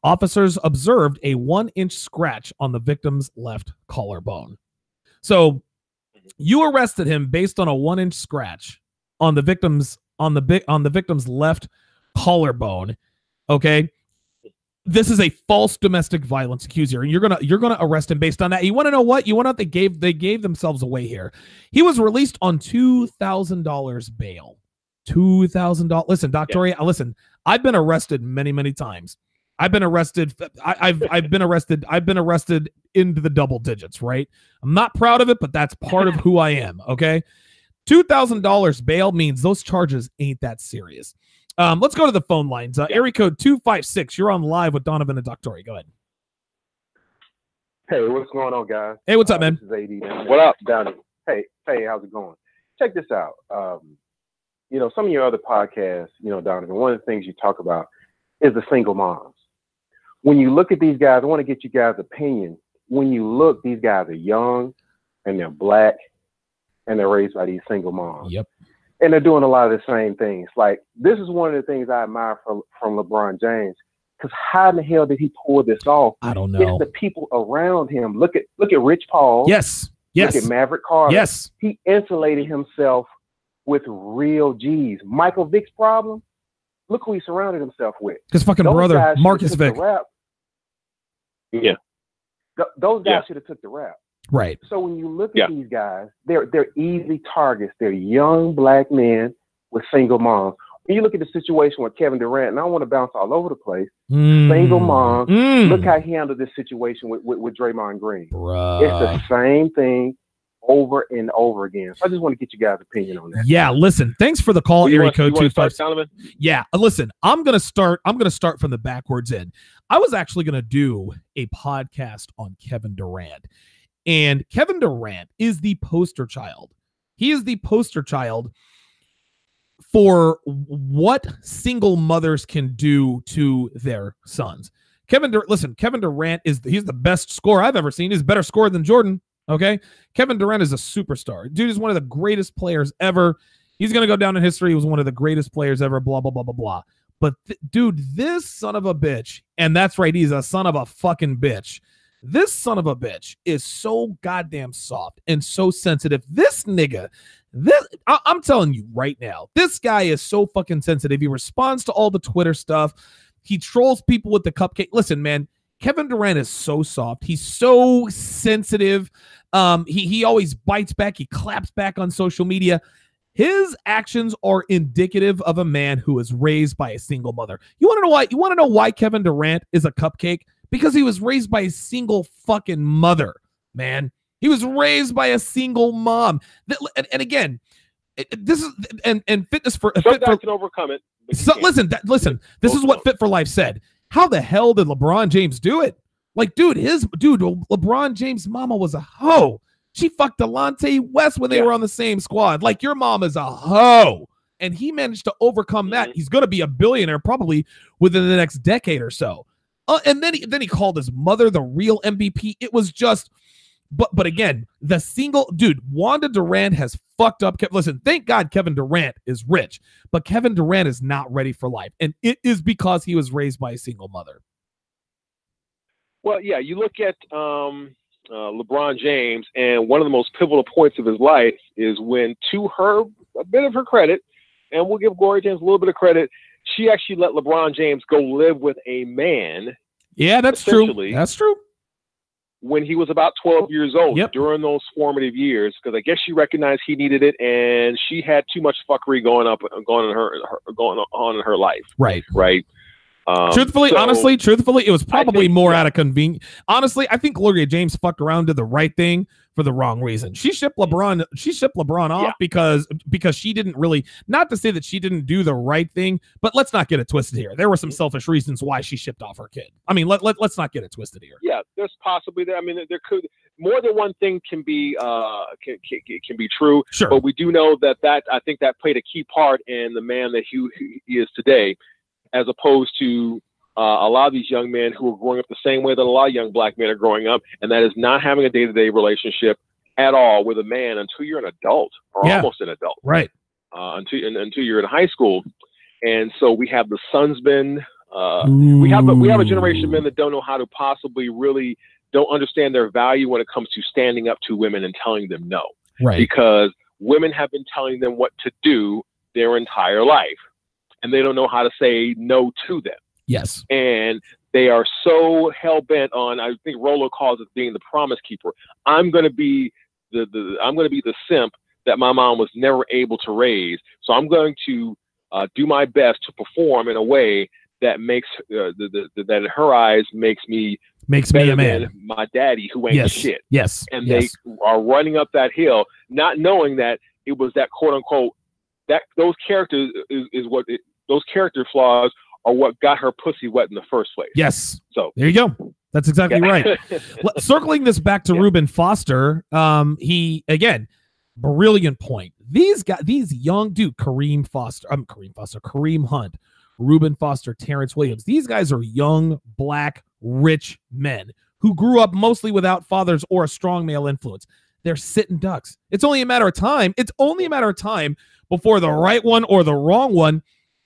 Officers observed a 1-inch scratch on the victim's left collarbone. So you arrested him based on a 1-inch scratch on the victim's left collarbone. Okay. This is a false domestic violence accuser, and you're gonna arrest him based on that. You want to know what? You want to know they gave themselves away here. He was released on $2,000 bail. $2,000. Listen, Dr. A, listen. I've been arrested many times. I've been arrested. I've been arrested. I've been arrested into the double digits. Right. I'm not proud of it, but that's part of who I am. Okay. $2,000 bail means those charges ain't that serious. Let's go to the phone lines. Area code 256. You're on live with Donovan and Dr. Go ahead. Hey, what's going on, guys? Hey, what's up, man? This is AD. What up, Downey? Hey, how's it going? Check this out. Some of your other podcasts, Donovan, one of the things you talk about is the single moms. When you look at these guys, I want to get you guys' opinion. When you look, these guys are young and they're black and they're raised by these single moms. Yep. And they're doing a lot of the same things. Like, this is one of the things I admire from LeBron James. Because how in the hell did he pull this off? I don't know. It's the people around him. Look at Rich Paul. Yes. Look at Maverick Carter. Yes. He insulated himself with real G's. Michael Vick's problem. Look who he surrounded himself with. His fucking brother, Marcus Vick. Yeah. Those guys should have took the rap. Right. So when you look at these guys, they're easy targets. They're young black men with single moms. When you look at the situation with Kevin Durant, and I don't want to bounce all over the place, single moms, look how he handled this situation with Draymond Green. Bruh. It's the same thing over and over again. So I just want to get you guys' opinion on that. Yeah, listen, thanks for the call, area code 256. Yeah, listen, I'm gonna start from the backwards end. I was actually gonna do a podcast on Kevin Durant. And Kevin Durant is the poster child. He is the poster child for what single mothers can do to their sons. Kevin Durant he's the best scorer I've ever seen. He's a better scorer than Jordan. Okay. Kevin Durant is a superstar. Dude is one of the greatest players ever. He's going to go down in history. He was one of the greatest players ever, blah, blah, blah, blah, blah. But dude, this son of a bitch, and that's right, he's a son of a fucking bitch. This son of a bitch is so goddamn soft and so sensitive. This nigga, I'm telling you right now, this guy is so fucking sensitive. He responds to all the Twitter stuff. He trolls people with the cupcake. Listen, man, Kevin Durant is so soft. He's so sensitive. He always bites back. He claps back on social media. His actions are indicative of a man who is raised by a single mother. You want to know why? You want to know why Kevin Durant is a cupcake? Because he was raised by a single fucking mother, man. He was raised by a single mom. And again, this is and fitness for some guys can overcome it. So listen, this is what Fit for Life said. How the hell did LeBron James do it? Like, LeBron James' mama was a hoe. She fucked Delonte West when they were on the same squad. Like, your mom is a hoe. And he managed to overcome that. He's going to be a billionaire probably within the next decade or so. And then he called his mother the real MVP. It was just, but again, the single dude, Wanda Durant has fucked up. Listen, thank God Kevin Durant is rich, but Kevin Durant is not ready for life. And it is because he was raised by a single mother. Well, yeah, you look at LeBron James, and one of the most pivotal points of his life is when, to a bit of her credit, and we'll give Gloria James a little bit of credit, she actually let LeBron James go live with a man. Yeah, that's true. That's true. When he was about 12 years old, during those formative years, because I guess she recognized he needed it, and she had too much fuckery going on in her life. Right. Truthfully, it was probably more out of convenience. Honestly, I think Gloria James fucked around, did the right thing for the wrong reason. She shipped LeBron off because she didn't really, not to say that she didn't do the right thing, but let's not get it twisted here. There were some selfish reasons why she shipped off her kid. I mean, let's not get it twisted here. Yeah, there's possibly there. I mean, there could more than one thing can be true. Sure. But we do know that I think that played a key part in the man that he is today, as opposed to a lot of these young men who are growing up the same way that a lot of young black men are growing up, and that is not having a day-to-day relationship at all with a man until you're an adult or almost an adult, right? Until you're in high school, and so we have the sonsmen. We have a generation of men that don't know how to possibly really don't understand their value when it comes to standing up to women and telling them no, right? Because women have been telling them what to do their entire life, and they don't know how to say no to them. Yes. And they are so hell-bent on, I think Rollo calls it being the promise keeper. I'm going to be the simp that my mom was never able to raise. So I'm going to do my best to perform in a way that makes that in her eyes makes me a man. My daddy who ain't shit. Yes. And they are running up that hill, not knowing that it was that quote unquote that those characters those character flaws are what got her pussy wet in the first place. Yes. So there you go. That's exactly right. Circling this back to Reuben Foster, he again, brilliant point. These young Kareem Hunt, Reuben Foster, Terrence Williams. These guys are young, black, rich men who grew up mostly without fathers or a strong male influence. They're sitting ducks. It's only a matter of time. Before the right one or the wrong one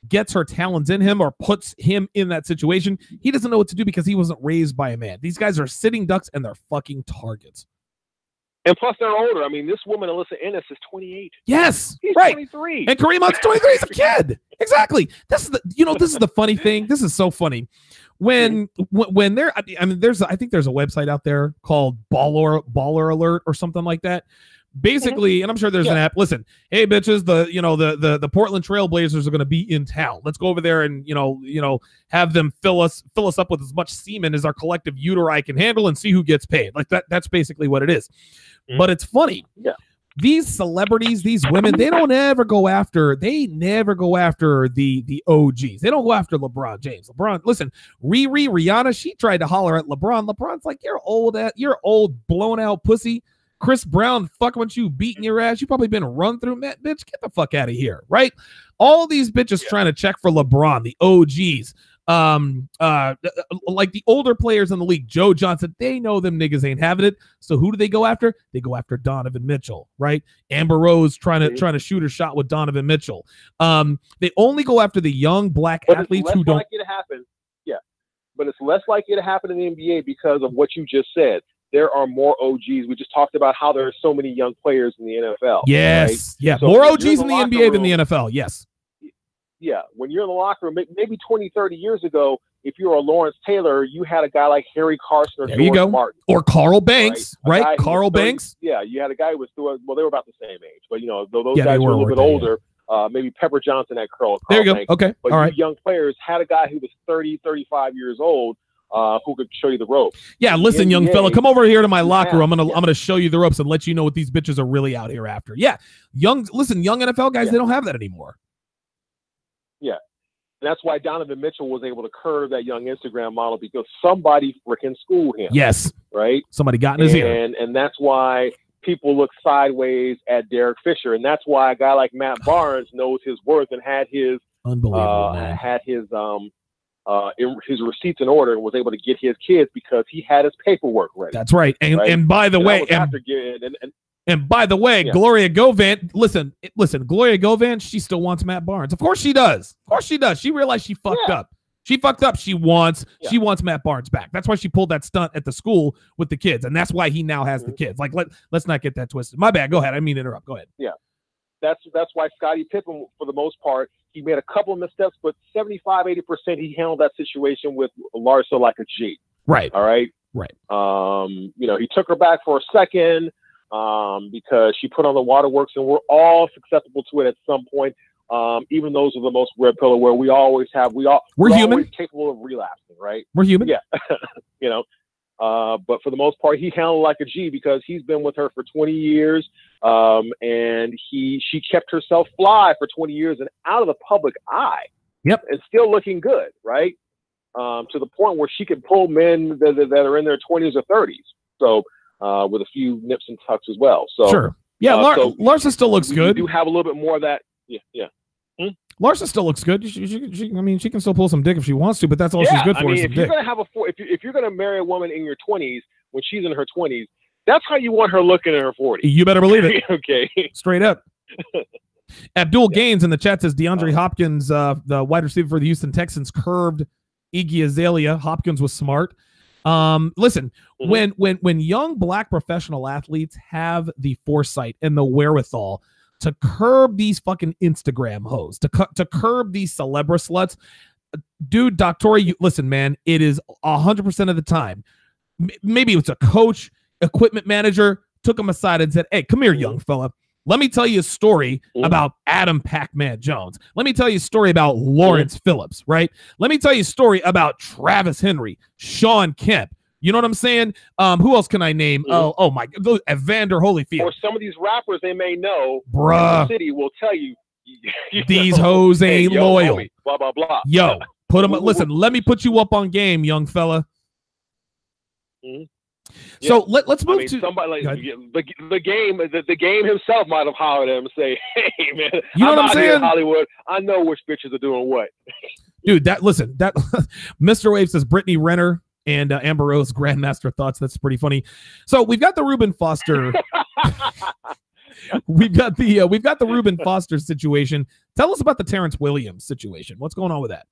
gets her talons in him or puts him in that situation. He doesn't know what to do because he wasn't raised by a man. These guys are sitting ducks and they're fucking targets. And plus they're older. I mean, this woman, Alyssa Ennis, is 28. Yes. He's right. 23. And Kareem Hunt's 23. He's a kid. Exactly. This is the funny thing. This is so funny. When there, I mean, I think there's a website out there called Baller Alert or something like that. Basically, and I'm sure there's an app. Listen, hey bitches, the Portland Trailblazers are going to be in town. Let's go over there and have them fill us up with as much semen as our collective uteri can handle and see who gets paid. Like that's basically what it is. But it's funny. Yeah. These celebrities, these women, they never go after the OGs. They don't go after LeBron James. Listen, Rihanna, she tried to holler at LeBron. LeBron's like, you're old, blown out pussy. Chris Brown fucking with you, beating your ass. You probably been run through, man. Bitch, get the fuck out of here, right? All these bitches trying to check for LeBron, the OGs, like the older players in the league, Joe Johnson. They know them niggas ain't having it. So who do they go after? They go after Donovan Mitchell, right? Amber Rose trying to shoot her shot with Donovan Mitchell. They only go after the young black athletes who don't. Likely to happen. Yeah, but it's less likely to happen in the NBA because of what you just said. There are more OGs. We just talked about how there are so many young players in the NFL. Yes. Right? Yeah. So more OGs in the NBA than the NFL. Yes. Yeah. When you're in the locker room, maybe 20, 30 years ago, if you were a Lawrence Taylor, you had a guy like Harry Carson or George Martin. Or Carl Banks, right? Carl Banks. Yeah. You had a guy who was well, they were about the same age, but those guys were a little bit older. Maybe Pepper Johnson at Carl there you go. Banks. Okay. But all right. Young players had a guy who was 30, 35 years old. Who could show you the ropes? Yeah, listen, young fella, come over here to my locker room. I'm gonna show you the ropes and let you know what these bitches are really out here after. Yeah, young NFL guys, they don't have that anymore. Yeah, and that's why Donovan Mitchell was able to curve that young Instagram model because somebody freaking schooled him. Yes, right. Somebody got in his ear, and that's why people look sideways at Derek Fisher, and that's why a guy like Matt Barnes knows his worth and had his his receipts in order and was able to get his kids because he had his paperwork ready. That's right. And by the way, Gloria Govan, listen, Gloria Govan, she still wants Matt Barnes. Of course she does. She realized she fucked up. She fucked up. She wants Matt Barnes back. That's why she pulled that stunt at the school with the kids. And that's why he now has the kids. Like, let's not get that twisted. My bad. Go ahead. I didn't mean to interrupt. Go ahead. Yeah. That's why Scottie Pippen, for the most part, he made a couple of missteps, but 75-80% he handled that situation with Larsa like a G. Right. All right. Right. He took her back for a second because she put on the waterworks, and we're all susceptible to it at some point. even those are the most red pillar where we're human, always capable of relapsing, right? We're human. Yeah. You know, but for the most part, he handled like a G because he's been with her for 20 years. And she kept herself fly for 20 years and out of the public eye. Yep. And still looking good, right? To the point where she can pull men that are in their 20s or 30s. So, with a few nips and tucks as well. So, sure. Yeah. Larsa still looks good. We do have a little bit more of that. Yeah. Yeah. Larsa still looks good. I mean, she can still pull some dick if she wants to, but that's all she's good for. If you're gonna have if you're gonna marry a woman in your 20s when she's in her 20s, that's how you want her looking in her 40s. You better believe it. Okay. Straight up. Abdul Gaines in the chat says DeAndre Hopkins, the wide receiver for the Houston Texans, curved Iggy Azalea. Hopkins was smart. Listen, when young black professional athletes have the foresight and the wherewithal to curb these fucking Instagram hoes, to curb these celebra sluts, dude, Doctori, listen, man, it is 100% of the time. Maybe it's a coach, equipment manager, took him aside and said, "Hey, come here, young fella. Let me tell you a story about Adam Pac-Man Jones. Let me tell you a story about Lawrence Phillips, right? Let me tell you a story about Travis Henry, Sean Kemp. You know what I'm saying? Who else can I name? Oh my God, Evander Holyfield. Or some of these rappers they may know, bruh, in the city will tell you, these hoes ain't loyal. Homie, blah blah blah. Yo, put them. Listen, let me put you up on game, young fella. So let's move to somebody like the game himself might have hollered at him and say, "Hey man, you know what I'm saying? Here in Hollywood, I know which bitches are doing what." Dude, that Mr. Wave says Brittany Renner and Amber Rose Grandmaster thoughts. That's pretty funny. So we've got the Reuben Foster. we've got the Reuben Foster situation. Tell us about the Terrence Williams situation. What's going on with that?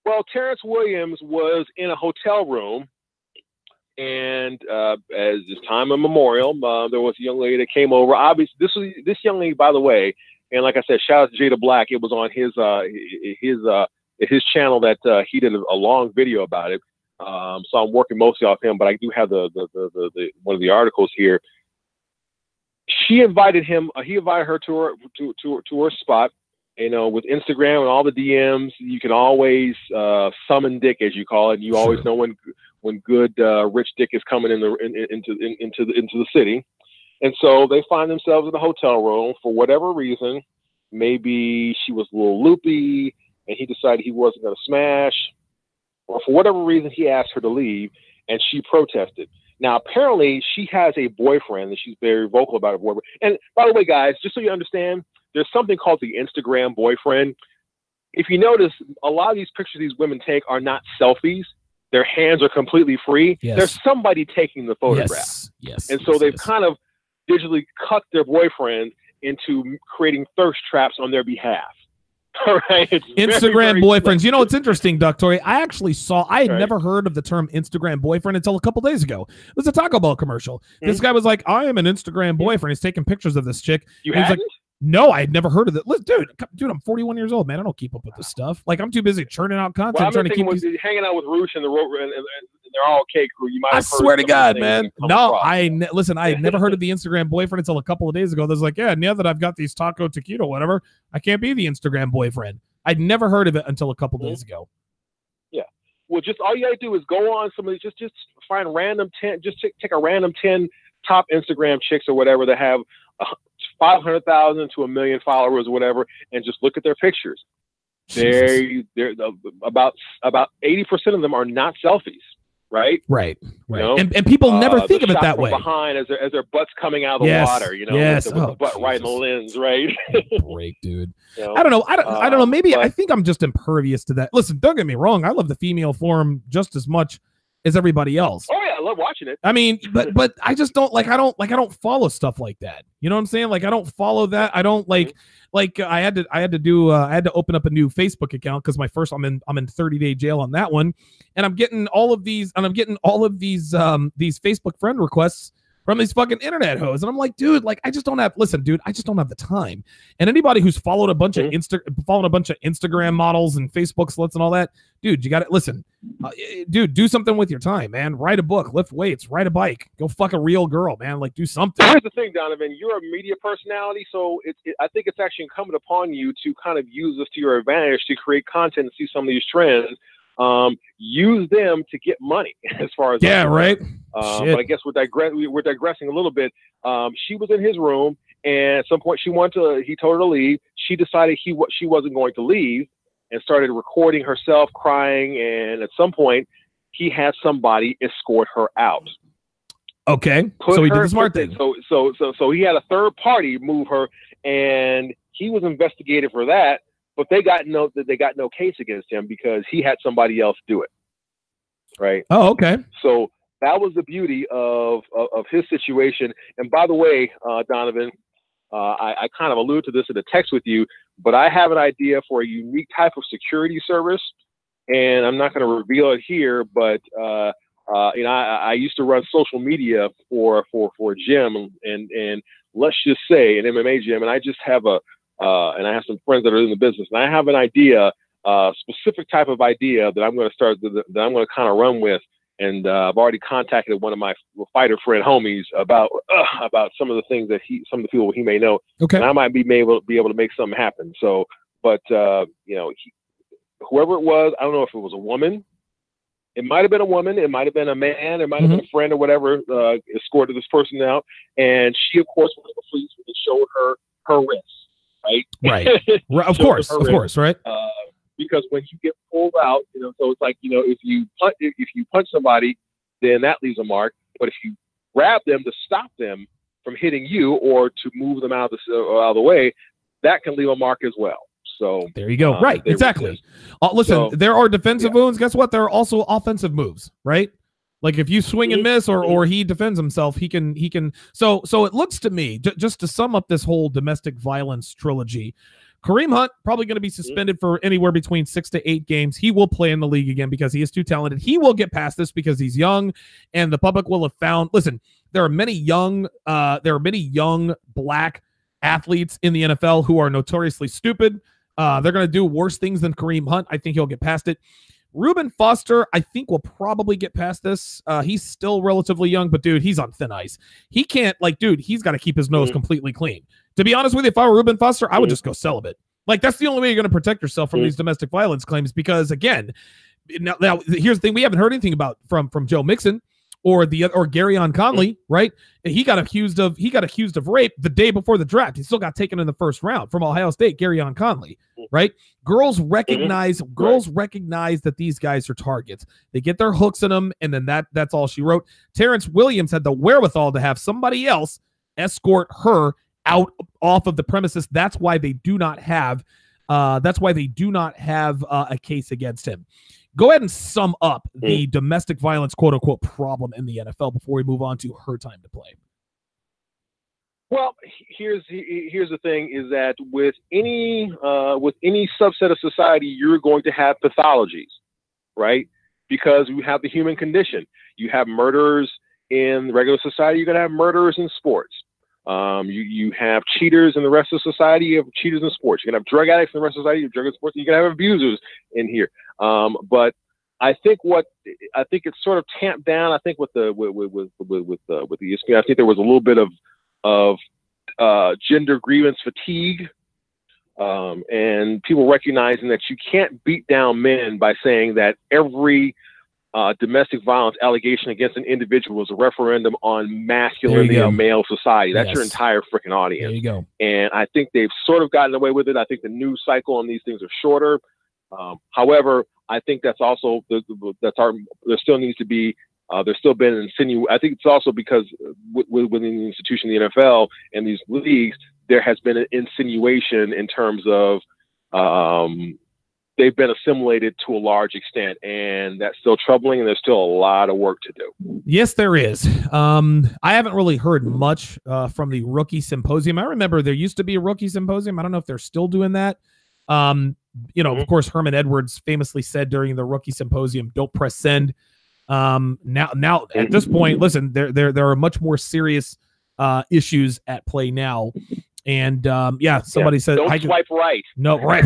Well, Terrence Williams was in a hotel room. And as this time immemorial, there was a young lady that came over. Obviously, this young lady, by the way, and like I said, shout out to Jada Black. It was on his channel that he did a long video about it. So I'm working mostly off him, but I do have the one of the articles here. He invited her to her spot. You know, with Instagram and all the DMs, you can always summon dick, as you call it. You always know when good rich dick is coming into the city. And so they find themselves in the hotel room for whatever reason. Maybe she was a little loopy and he decided he wasn't going to smash, or for whatever reason he asked her to leave and she protested. Now apparently she has a boyfriend and she's very vocal about her boyfriend. And by the way, guys, just so you understand, there's something called the Instagram boyfriend. If you notice, a lot of these pictures these women take are not selfies. Their hands are completely free. Yes. There's somebody taking the photograph. Yes. And so they've kind of digitally cut their boyfriend into creating thirst traps on their behalf. All right. It's Instagram boyfriends. You know, it's interesting, Doctori. I had never heard of the term Instagram boyfriend until a couple days ago. It was a Taco Bell commercial. This guy was like, I am an Instagram boyfriend. He's taking pictures of this chick. He's like, no, I had never heard of it. Dude, I'm 41 years old, man. I don't keep up with this stuff. Like, I'm too busy churning out content. Well, trying to keep hanging out with Roosh and they're all okay crew. You might have heard swear to God, man. No, across. Listen, I had never heard of the Instagram boyfriend until a couple of days ago. There's like, yeah, now that I've got these taco taquito, whatever, I can't be the Instagram boyfriend. I'd never heard of it until a couple days ago. Yeah. Well, just all you gotta do is go on somebody, just find random 10, just take a random 10 top Instagram chicks or whatever that have 500,000 to 1 million followers or whatever, and just look at their pictures. They're about 80% of them are not selfies, right? Right. You know? And people never think of it that way. Behind as their butt's coming out of the water, you know, with the butt right in the lens, right? Break, dude. You know? I don't know. I don't know. Maybe I think I'm just impervious to that. Listen, don't get me wrong. I love the female form just as much as everybody else. Oh yeah, I love watching it. I mean, but I just don't I don't follow stuff like that. You know what I'm saying? Like, I don't follow that. I don't like I had to open up a new Facebook account because my first I'm in 30-day jail on that one, and I'm getting all of these Facebook friend requests from these fucking internet hoes. And I'm like, dude, like, I just don't have the time. And anybody who's followed a bunch of Instagram models and Facebook sluts and all that, dude, you got to listen, dude, do something with your time, man. Write a book, lift weights, ride a bike, go fuck a real girl, man. Like, do something. Here's the thing, Donovan, you're a media personality, so I think it's actually incumbent upon you to kind of use this to your advantage to create content and see some of these trends. Use them to get money as far as right. But I guess we're digressing a little bit. She was in his room, and at some point he told her to leave. She decided she wasn't going to leave and started recording herself crying, and at some point he had somebody escort her out. Okay. So he did the smart thing. So he had a third party move her, and he was investigated for that. But they got no case against him because he had somebody else do it, right? Oh, okay. So that was the beauty of his situation. And by the way, Donovan, I kind of alluded to this in a text with you, but I have an idea for a unique type of security service, and I'm not going to reveal it here. But I used to run social media for a gym, and let's just say an MMA gym, and I just have and I have some friends that are in the business, and I have an idea, specific type of idea that I'm going to start, that I'm going to kind of run with. And I've already contacted one of my fighter friend homies about some of the things that some of the people he may know. Okay. And I might be able to make something happen. So, but whoever it was, I don't know if it was a woman. It might have been a woman. It might have been a man. It might have been a friend or whatever, escorted this person out. And she, of course, went to the police and showed her wrist. Right. Of course. Right. Because when you get pulled out, so it's like, if you punch somebody, then that leaves a mark. But if you grab them to stop them from hitting you or to move them out of the way, that can leave a mark as well. So there you go. Right. Exactly. Listen, there are defensive wounds. Guess what? There are also offensive moves, right? Like if you swing and miss or he defends himself, he can. So it looks to me, just to sum up this whole domestic violence trilogy, Kareem Hunt probably going to be suspended for anywhere between 6 to 8 games. He will play in the league again because he is too talented. He will get past this because he's young, and the public will have found. Listen, there are many young black athletes in the NFL who are notoriously stupid. They're going to do worse things than Kareem Hunt. I think he'll get past it. Reuben Foster, I think, will probably get past this. He's still relatively young, but, dude, he's on thin ice. He can't, he's got to keep his nose completely clean. To be honest with you, if I were Reuben Foster, I would just go celibate. Like, that's the only way you're going to protect yourself from these domestic violence claims because, again, now here's the thing. We haven't heard anything about from Joe Mixon or Garyon Conley, right? He got accused of rape the day before the draft. He still got taken in the first round from Ohio State, Garyon Conley, right? Girls recognize that these guys are targets. They get their hooks in them, and then that's all she wrote. Terrence Williams had the wherewithal to have somebody else escort her off of the premises. That's why they do not have a case against him. Go ahead and sum up the domestic violence, quote unquote, problem in the NFL before we move on to her time to play. Well, here's the thing: is that with any subset of society, you're going to have pathologies, right? Because you have the human condition. You have murderers in regular society. You're going to have murderers in sports. You have cheaters in the rest of society. You have cheaters in sports. You're gonna have drug addicts in the rest of society. You have drug in sports. You're gonna have abusers in here. But I think it's sort of tamped down. I think with the ESPN, I think there was a little bit of gender grievance fatigue, and people recognizing that you can't beat down men by saying that every domestic violence allegation against an individual is a referendum on masculinity and male society. That's your entire freaking audience. There you go. And I think they've sort of gotten away with it. I think the news cycle on these things are shorter. However, I think that's also there still needs to be. There's still been an I think it's also because within the institution, the NFL and these leagues, there has been an insinuation in terms of they've been assimilated to a large extent, and that's still troubling, and there's still a lot of work to do. Yes, there is. I haven't really heard much from the rookie symposium. I remember there used to be a rookie symposium. I don't know if they're still doing that. Of course, Herman Edwards famously said during the rookie symposium, don't press send. Now at this point, listen, there are much more serious issues at play now. And somebody said don't swipe right. No, right.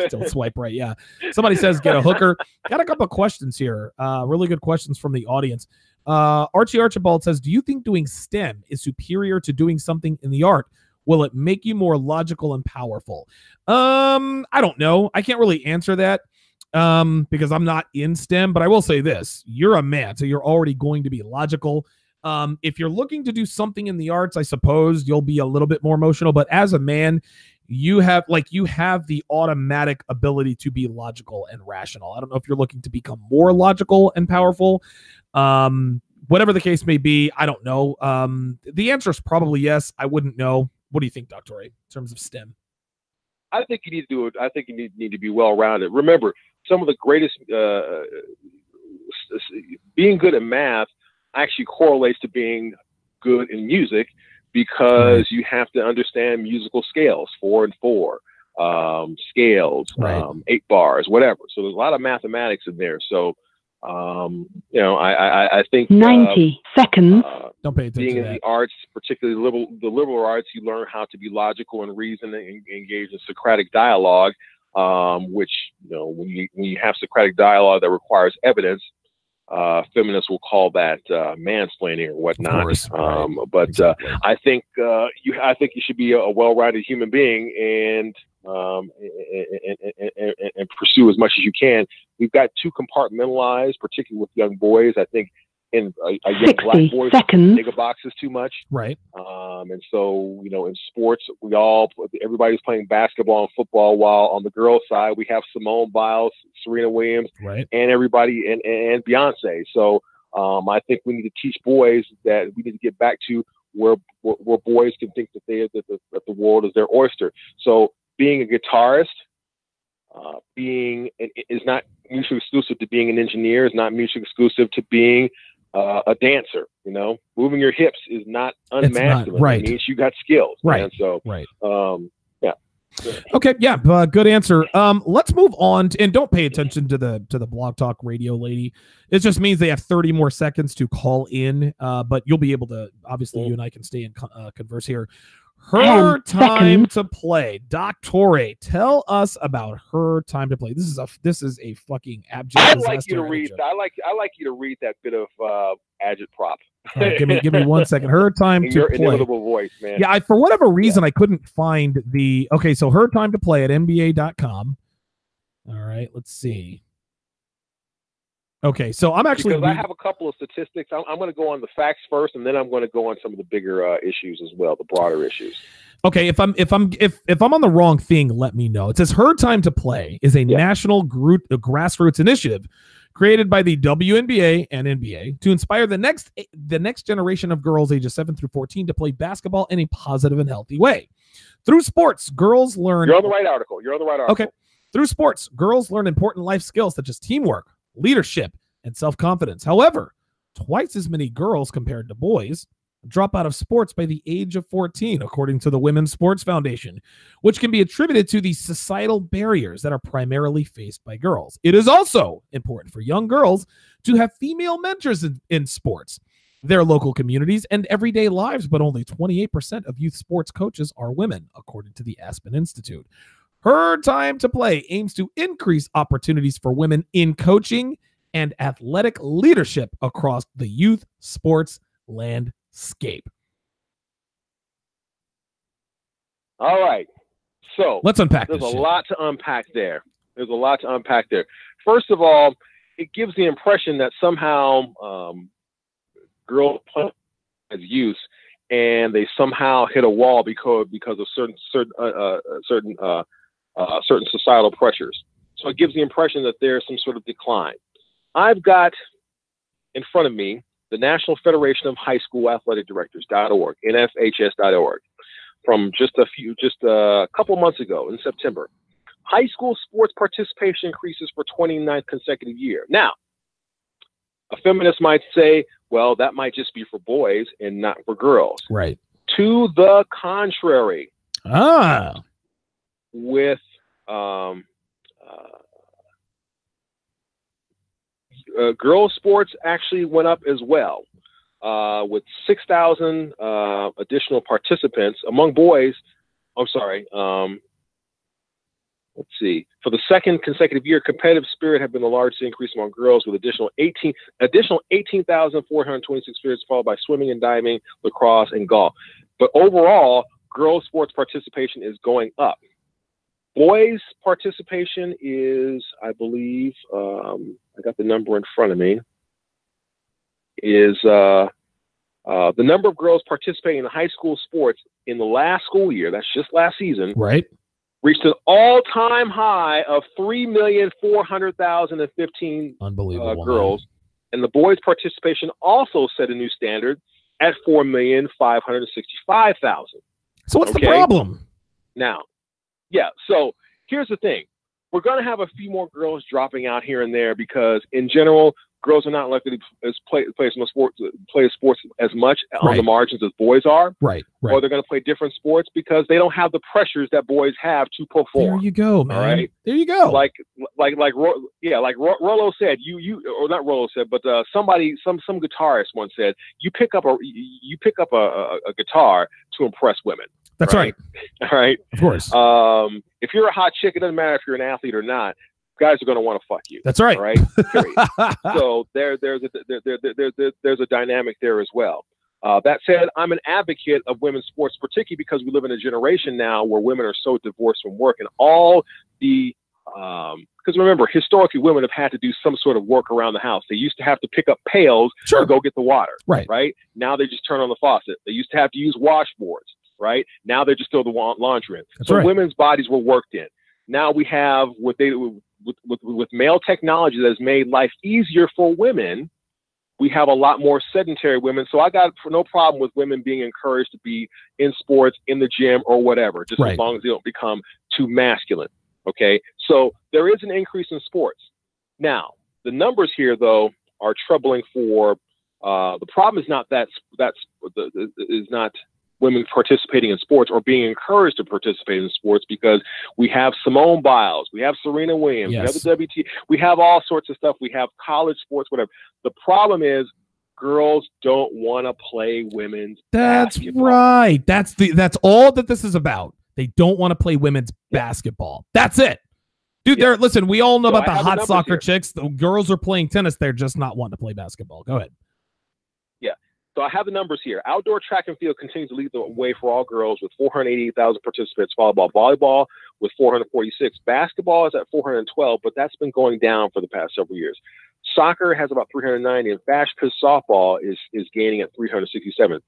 Don't swipe right. Yeah. Somebody says get a hooker. Got a couple of questions here. Really good questions from the audience. Archie Archibald says, do you think doing STEM is superior to doing something in the art? Will it make you more logical and powerful? I don't know. I can't really answer that because I'm not in STEM, but I will say this. You're a man, so you're already going to be logical. If you're looking to do something in the arts, I suppose you'll be a little bit more emotional, but as a man, you have the automatic ability to be logical and rational. I don't know if you're looking to become more logical and powerful. Whatever the case may be, I don't know. The answer is probably yes. I wouldn't know. What do you think, Dr. A, in terms of STEM? I think you need to do it. I think you need to be well-rounded. Remember, some of the greatest being good at math actually correlates to being good in music because you have to understand musical scales, 4 and 4, scales, 8 bars, whatever. So there's a lot of mathematics in there. So, I think 90 seconds. Don't pay attention being to in the arts, particularly the liberal arts, you learn how to be logical and reason and engage in Socratic dialogue, which, when you have Socratic dialogue that requires evidence, feminists will call that mansplaining or whatnot. Course, but exactly. I think you should be a well-rounded human being and pursue as much as you can. We've got too compartmentalized, particularly with young boys. I think in a young black boy, nigga boxes too much. Right. And so, in sports, everybody's playing basketball and football, while on the girls' side, we have Simone Biles, Serena Williams, and everybody, and Beyonce. So I think we need to teach boys that we need to get back to where boys can think that that the world is their oyster. So being a guitarist, is not mutually exclusive to being an engineer, is not mutually exclusive to being a dancer. Moving your hips is not unmasculine. It means you got skills. Right. Man. So, yeah. Okay. Yeah. Good answer. Let's move on and don't pay attention to the Blog Talk Radio lady. It just means they have 30 more seconds to call in. But you'll be able to, obviously you and I can stay and converse here. Her time to play. Doctore, tell us about her time to play. This is a fucking abject I'd disaster. like you to read. I like you to read that bit of agitprop. Right, give me 1 second. Her time to your play. inimitable voice, man. Yeah, for whatever reason I couldn't find the. Okay, so her time to play at NBA.com. All right, let's see. Okay, so I'm actually because I have a couple of statistics. I'm going to go on the facts first, and then I'm going to go on some of the bigger issues as well, the broader issues. Okay, if I'm on the wrong thing, let me know. It says Her Time to Play is a national grassroots initiative created by the WNBA and NBA to inspire the next generation of girls ages 7 through 14 to play basketball in a positive and healthy way. Through sports, girls learn. You're on the right article. Okay. Through sports, girls learn important life skills such as teamwork, leadership, and self-confidence. However, twice as many girls compared to boys drop out of sports by the age of 14, according to the Women's Sports Foundation, which can be attributed to the societal barriers that are primarily faced by girls. It is also important for young girls to have female mentors in sports, their local communities, and everyday lives, but only 28% of youth sports coaches are women, according to the Aspen Institute. Her Time to Play aims to increase opportunities for women in coaching and athletic leadership across the youth sports landscape. All right. So let's unpack this. There's a lot to unpack there. First of all, it gives the impression that somehow girls play as youth and they somehow hit a wall because of certain societal pressures. So it gives the impression that there's some sort of decline. I've got in front of me the National Federation of High School Athletic Directors.org, NFHS.org, from just a couple months ago in September. High school sports participation increases for 29th consecutive year. Now, a feminist might say, well, that might just be for boys and not for girls. Right. To the contrary. With girls sports actually went up as well, with 6,000 additional participants among boys. I'm sorry. Let's see. For the second consecutive year, competitive spirit have been the largest increase among girls, with additional 18,426 spirits, followed by swimming and diving, lacrosse, and golf. But overall, girls sports participation is going up. Boys participation is, I believe, I got the number in front of me, is the number of girls participating in high school sports in the last school year, that's just last season, right, reached an all-time high of 3,400,015 unbelievable girls. Man. And the boys' participation also set a new standard at 4,565,000. So what's the problem? Now, yeah, so here's the thing. We're going to have a few more girls dropping out here and there because, in general, girls are not likely to play sports as much on the margins as boys are. Right. Or they're going to play different sports because they don't have the pressures that boys have to perform. There you go, man. All right? There you go. Like Rollo said, or not Rollo said, but some guitarist once said, you pick up a guitar to impress women. That's right. All right. Of course. If you're a hot chick, it doesn't matter if you're an athlete or not. Guys are going to want to fuck you. That's right. All right. Period. So there's a dynamic there as well. That said, I'm an advocate of women's sports, particularly because we live in a generation now where women are so divorced from work, and all the because remember, historically, women have had to do some sort of work around the house. They used to have to pick up pails to go get the water. Right. Now they just turn on the faucet. They used to have to use washboards. Right. Now they just throw the laundry in. So women's bodies were worked in. Now we have with male technology that has made life easier for women. We have a lot more sedentary women. So I got no problem with women being encouraged to be in sports, in the gym, or whatever, just as long as they don't become too masculine. Okay. So there is an increase in sports. Now, the numbers here, though, are troubling for the problem is not women participating in sports or being encouraged to participate in sports, because we have Simone Biles, we have Serena Williams, we have the WT, we have all sorts of stuff. We have college sports, whatever. The problem is girls don't want to play women's basketball. Right. That's all that this is about. They don't want to play women's basketball. That's it. Dude, listen, we all know about the hot soccer chicks. The girls are playing tennis. They're just not wanting to play basketball. Go ahead. So I have the numbers here. Outdoor track and field continues to lead the way for all girls with 488,000 participants, followed by volleyball with 446. Basketball is at 412, but that's been going down for the past several years. Soccer has about 390, and fast-pitch softball is gaining at 367.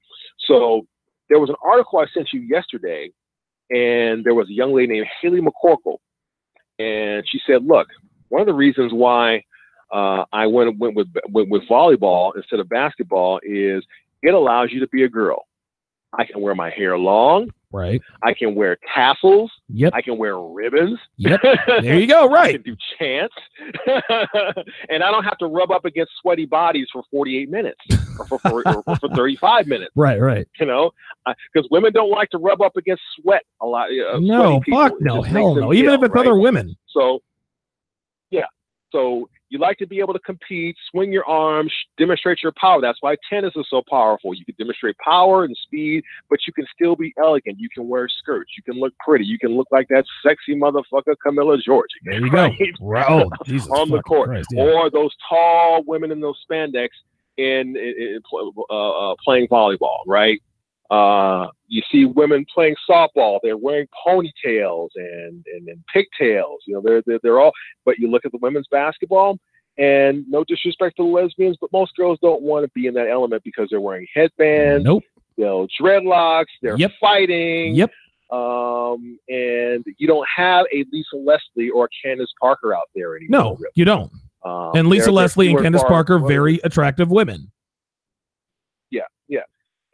So there was an article I sent you yesterday, and there was a young lady named Haley McCorkle, and she said, look, one of the reasons why I went with volleyball instead of basketball is it allows you to be a girl. I can wear my hair long. Right. I can wear tassels. Yep. I can wear ribbons. Yep. There you go. Right. I can do chants. And I don't have to rub up against sweaty bodies for 48 minutes or for 35 minutes. Right. You know, because women don't like to rub up against sweat a lot. No, fuck no. Hell no. Even if it's other women. So, yeah. So you like to be able to compete, swing your arms, demonstrate your power. That's why tennis is so powerful. You can demonstrate power and speed, but you can still be elegant. You can wear skirts. You can look pretty. You can look like that sexy motherfucker Camilla Georgie. There you go. Oh, Jesus on the court. Christ, or those tall women in those spandex in playing volleyball, right? You see women playing softball. They're wearing ponytails and pigtails. You know, they're all. But you look at the women's basketball, and no disrespect to the lesbians, but most girls don't want to be in that element because they're wearing headbands. Nope. They'll dreadlocks. They're fighting. Yep. And you don't have a Lisa Leslie or Candace Parker out there anymore. No, really. You don't. And Lisa Leslie and Candace Parker, very attractive women.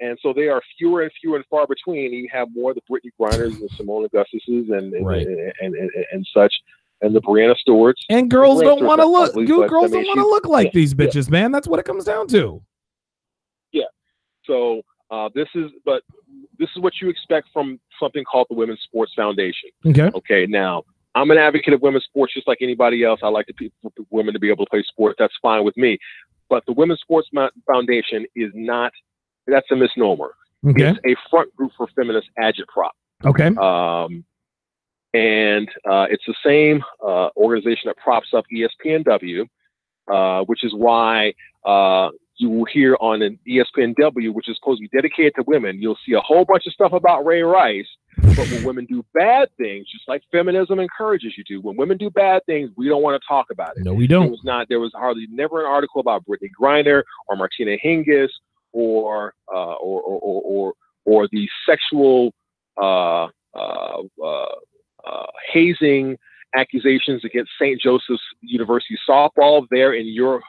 And so they are fewer and far between. You have more of the Brittany Griners and Simone Augustuses and such, and the Brianna Stewarts. And girls don't want to look. Girls don't want to look like these bitches, man. That's what it comes down to. Yeah. So this is what you expect from something called the Women's Sports Foundation. Okay. Okay. Now I'm an advocate of women's sports just like anybody else. I like for women to be able to play sports. That's fine with me. But the Women's Sports Foundation is not, that's a misnomer. Okay. It's a front group for feminist agitprop. Okay. And it's the same organization that props up ESPNW, which is why you will hear on an ESPNW, which is supposed to be dedicated to women, you'll see a whole bunch of stuff about Ray Rice. But when women do bad things, just like feminism encourages you to, when women do bad things, we don't want to talk about it. No, we don't. There was hardly never an article about Brittany Griner or Martina Hingis or the sexual hazing accusations against St. Joseph's University softball there in your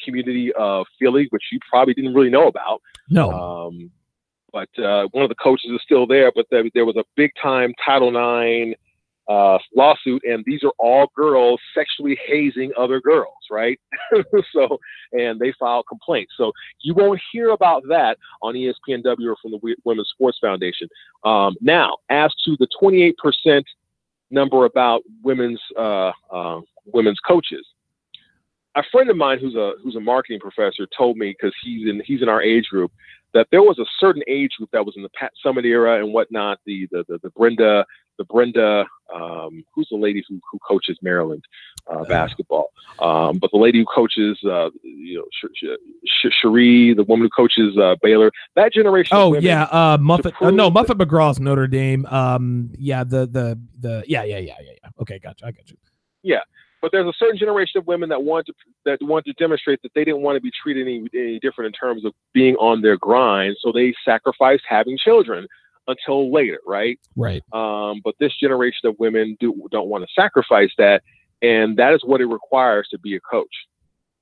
community of Philly, which you probably didn't really know about. No. But one of the coaches is still there, but there was a big time Title IX lawsuit, and these are all girls sexually hazing other girls, right? So, and they filed complaints. So you won't hear about that on ESPNW or from the Women's Sports Foundation. Now, as to the 28% number about women's coaches, a friend of mine who's a marketing professor told me, because he's in our age group, that there was a certain age group that was in the Pat Summitt era and whatnot. The Brenda, who's the lady who coaches Maryland basketball? But the lady who coaches, Cherie, the woman who coaches Baylor. That generation. Oh yeah, Muffet. No, Muffet McGraw's Notre Dame. Yeah, Okay, gotcha. I got you. Yeah. But there's a certain generation of women that want to demonstrate that they didn't want to be treated any different in terms of being on their grind, so they sacrificed having children until later, right? Right. But this generation of women don't want to sacrifice that, and that is what it requires to be a coach,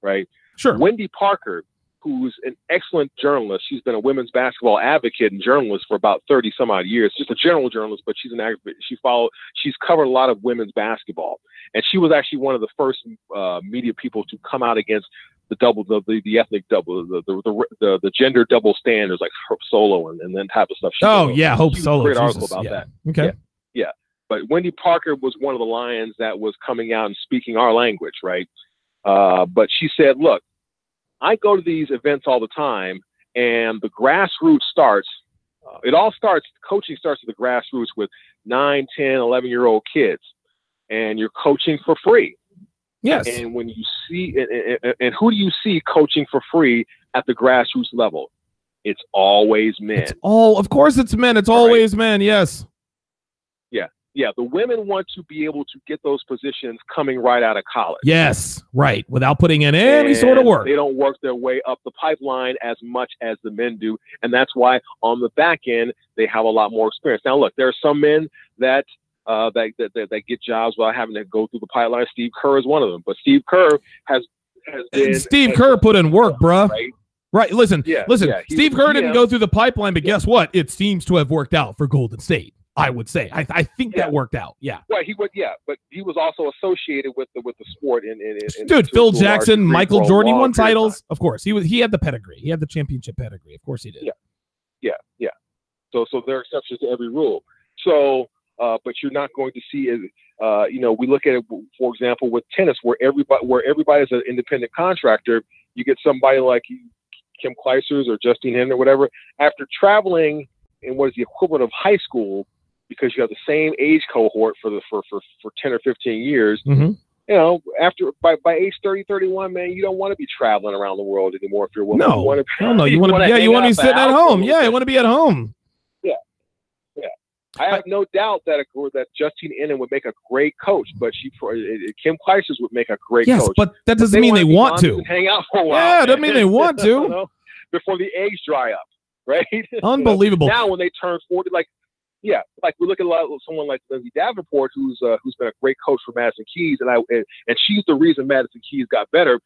right? Sure. Wendy Parker, who's an excellent journalist, she's been a women's basketball advocate and journalist for about 30 some odd years. Just a general journalist, but she's an advocate. She's covered a lot of women's basketball. And she was actually one of the first media people to come out against the ethnic double, the gender double standards like Hope Solo and then type of stuff. Hope Solo. Great article about that. Okay. Yeah. But Wendy Parker was one of the lions that was coming out and speaking our language, right? But she said, look, I go to these events all the time, and the grassroots starts. Coaching starts at the grassroots with 9, 10, 11-year-old kids. And you're coaching for free. Yes. And when you see, and who do you see coaching for free at the grassroots level? It's always men. Of course it's men. It's always men. Yes. Yeah. Yeah. The women want to be able to get those positions coming right out of college. Yes. Right. Without putting in any sort of work. They don't work their way up the pipeline as much as the men do. And that's why on the back end, they have a lot more experience. Now, look, there are some men that get jobs without having to go through the pipeline. Steve Kerr is one of them, but Steve Kerr has been. Steve Kerr put in work, bruh. Right. Listen. Yeah, Steve Kerr didn't go through the pipeline, but guess what? It seems to have worked out for Golden State. I would say. I think that worked out. Yeah. Well, he would. Yeah, but he was also associated with the sport. Dude, Phil Jackson, Michael Jordan, he won titles. Of course, he had the pedigree. He had the championship pedigree. Of course, he did. Yeah. So there are exceptions to every rule. So. But you're not going to see, we look at it, for example, with tennis, where everybody's an independent contractor. You get somebody like Kim Clijsters or Justine Henry or whatever, after traveling in what is the equivalent of high school, because you have the same age cohort for 10 or 15 years. Mm-hmm. After by age 30, 31, man, you don't want to be traveling around the world anymore if you're a woman. No, you want to be sitting at home. Yeah, you want to be at home. I have no doubt that Justine Henin would make a great coach, but Kim Clijsters would make a great coach. Yes, but that doesn't mean they want to. Hang out for a while. Yeah, doesn't mean they want to. Before the eggs dry up, right? Unbelievable. Now when they turn 40, like we look at someone like Lindsay Davenport, who's been a great coach for Madison Keys, and she's the reason Madison Keys got better.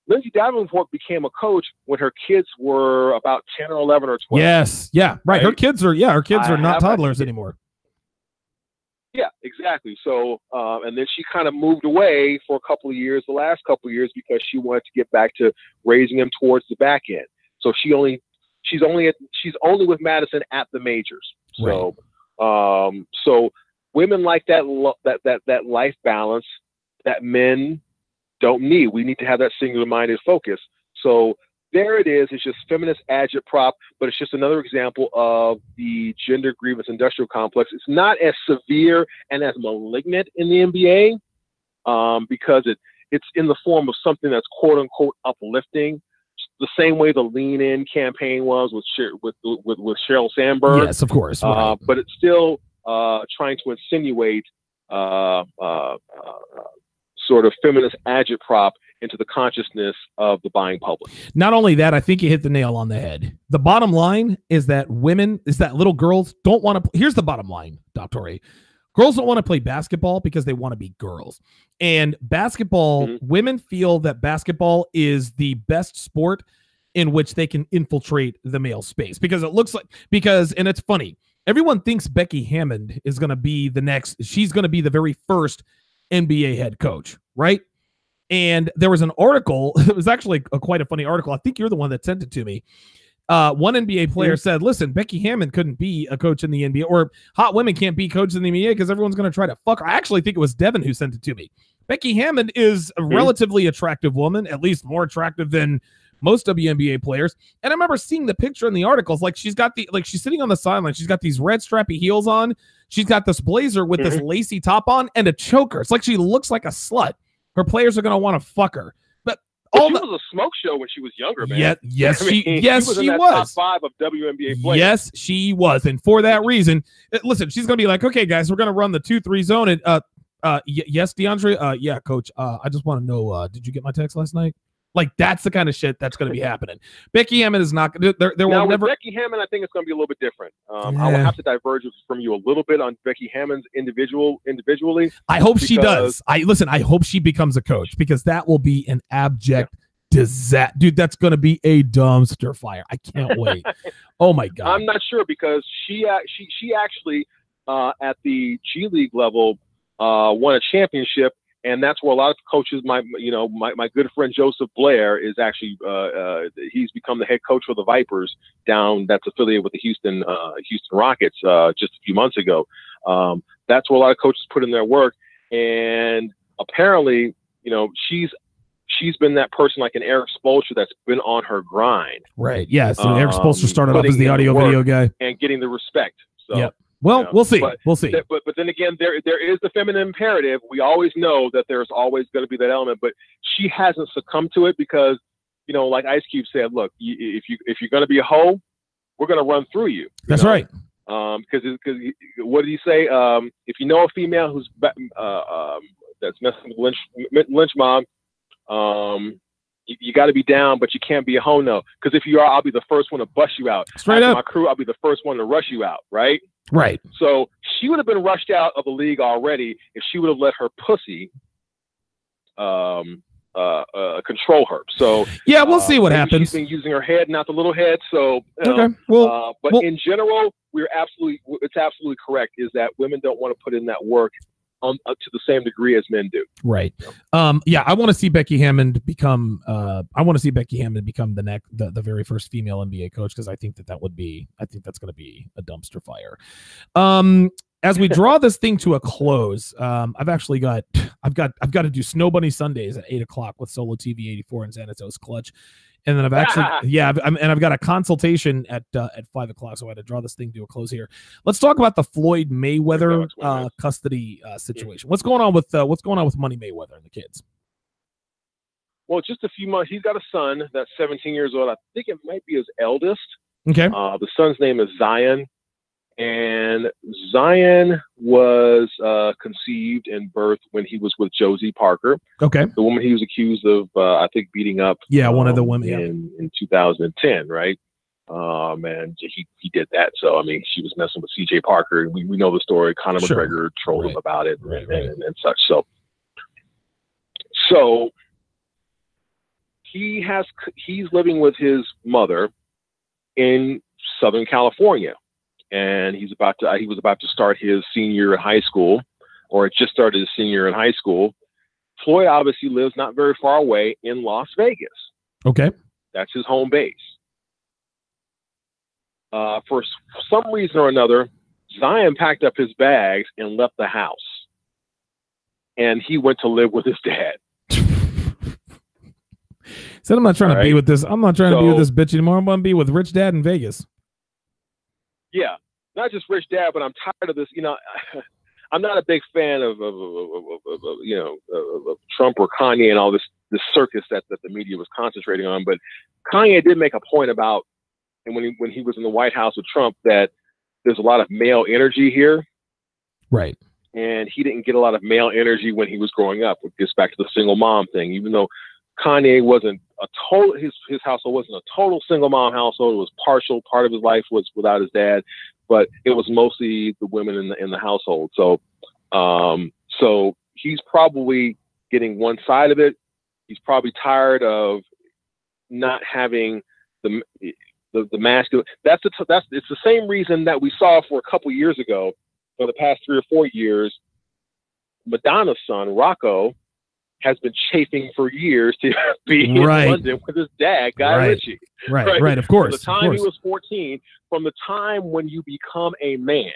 Lindsay Davenport became a coach when her kids were about 10 or 11 or 12. Yes. Yeah. Right. Her kids are not toddlers anymore. Yeah, exactly. So, and then she kind of moved away for a couple of years, the last couple of years, because she wanted to get back to raising him towards the back end. So she's only with Madison at the majors. So, right. women like that life balance that men don't need. We need to have that singular-minded focus. So there it is. It's just feminist agitprop, but it's just another example of the gender grievance industrial complex. It's not as severe and as malignant in the NBA because it's in the form of something that's quote unquote uplifting, the same way the Lean In campaign was with Sheryl Sandberg. Yes, of course. Right. But it's still trying to insinuate sort of feminist agitprop into the consciousness of the buying public. Not only that, I think you hit the nail on the head. The bottom line is that little girls don't want to. Here's the bottom line, Dr. A. Girls don't want to play basketball because they want to be girls. And basketball, women feel that basketball is the best sport in which they can infiltrate the male space because it looks like, and it's funny, everyone thinks Becky Hammond is going to be she's going to be the very first NBA head coach, right? And there was an article, it was actually quite a funny article. I think you're the one that sent it to me. One NBA player said, listen, Becky Hammond couldn't be a coach in the NBA, or hot women can't be coaches in the NBA because everyone's going to try to fuck her. I actually think it was Devin who sent it to me. Becky Hammond is a relatively attractive woman, at least more attractive than most WNBA players. And I remember seeing the picture in the articles, like she's sitting on the sideline. She's got these red strappy heels on. She's got this blazer with this lacy top on and a choker. It's like she looks like a slut. Her players are going to want to fuck her. But she was a smoke show when she was younger, man. Yes, she was. Top 5 of WNBA players. Yes, she was. And for that reason, listen, she's going to be like, okay, guys, we're going to run the 2-3 zone. And yes, DeAndre. Yeah, coach. I just want to know, did you get my text last night? Like, that's the kind of shit that's going to be happening. Becky Hammond is not going to. There will never. Becky Hammond, I think it's going to be a little bit different. I will have to diverge from you a little bit on Becky Hammond's individually. I hope she does. I hope she becomes a coach because that will be an abject disaster, dude. That's going to be a dumpster fire. I can't wait. Oh my god. I'm not sure because she actually at the G League level won a championship. And that's where a lot of coaches, my good friend Joseph Blair is actually he's become the head coach for the Vipers that's affiliated with the Houston Rockets just a few months ago. That's where a lot of coaches put in their work, and apparently, she's been that person like an Eric Spoelstra that's been on her grind. Right. Yeah. So Eric Spoelstra started off as the audio video guy and getting the respect. So. Yep. Well, we'll see. We'll see. But then again, there is the feminine imperative. We always know that there's always going to be that element, but she hasn't succumbed to it because, like Ice Cube said, look, if you're going to be a hoe, we're going to run through you. That's right. Because what did he say? If you know a female who's that's messing with lynch mob, you got to be down, but you can't be a hoe. No, because if you are, I'll be the first one to bust you out. Straight up, my crew, I'll be the first one to rush you out. Right. Right. So she would have been rushed out of the league already if she would have let her pussy control her. So yeah, we'll see what happens. She's been using her head, not the little head. So okay. But in general, it's absolutely correct. Is that women don't want to put in that work to the same degree as men do. Right. Yeah, I want to see Becky Hammond become the very first female NBA coach because I think that's going to be a dumpster fire. As we draw this thing to a close, I've got to do Snow Bunny Sundays at 8:00 with Solo TV 84 and Xanatos Clutch. And then I've got a consultation at 5:00, so I had to draw this thing to a close here. Let's talk about the Floyd Mayweather custody situation. What's going on with Money Mayweather and the kids? Well, just a few months. He's got a son that's 17 years old. I think it might be his eldest. Okay. The son's name is Zion, and Zion was conceived and birthed when he was with Josie Parker. Okay. The woman he was accused of, I think, beating up. Yeah, one of the women in 2010, right? And he did that. So I mean, she was messing with C.J. Parker. We know the story. Conor McGregor trolled him about it and such. So he's living with his mother in Southern California. And he was about to start his senior year in high school, or had just started his senior year in high school. Floyd obviously lives not very far away in Las Vegas. Okay. That's his home base. For some reason or another, Zion packed up his bags and left the house. And he went to live with his dad. Said, I'm not trying to be with this. I'm not trying to be with this bitch anymore. I'm going to be with Rich Dad in Vegas. Yeah. Not just Rich Dad, but I'm tired of this. You know, I'm not a big fan of Trump or Kanye and all this circus that the media was concentrating on. But Kanye did make a point about, and when he was in the White House with Trump, that there's a lot of male energy here. Right. And he didn't get a lot of male energy when he was growing up. It gets back to the single mom thing. Even though Kanye wasn't a total, his household wasn't a total single mom household. It was partial. Part of his life was without his dad, but it was mostly the women in the household. So, so he's probably getting one side of it. He's probably tired of not having the masculine. It's the same reason that we saw for a couple years ago, for the past 3 or 4 years, Madonna's son, Rocco, has been chafing for years to be in London with his dad, Guy Ritchie. Right, of course. From the time he was 14, from the time when you become a man,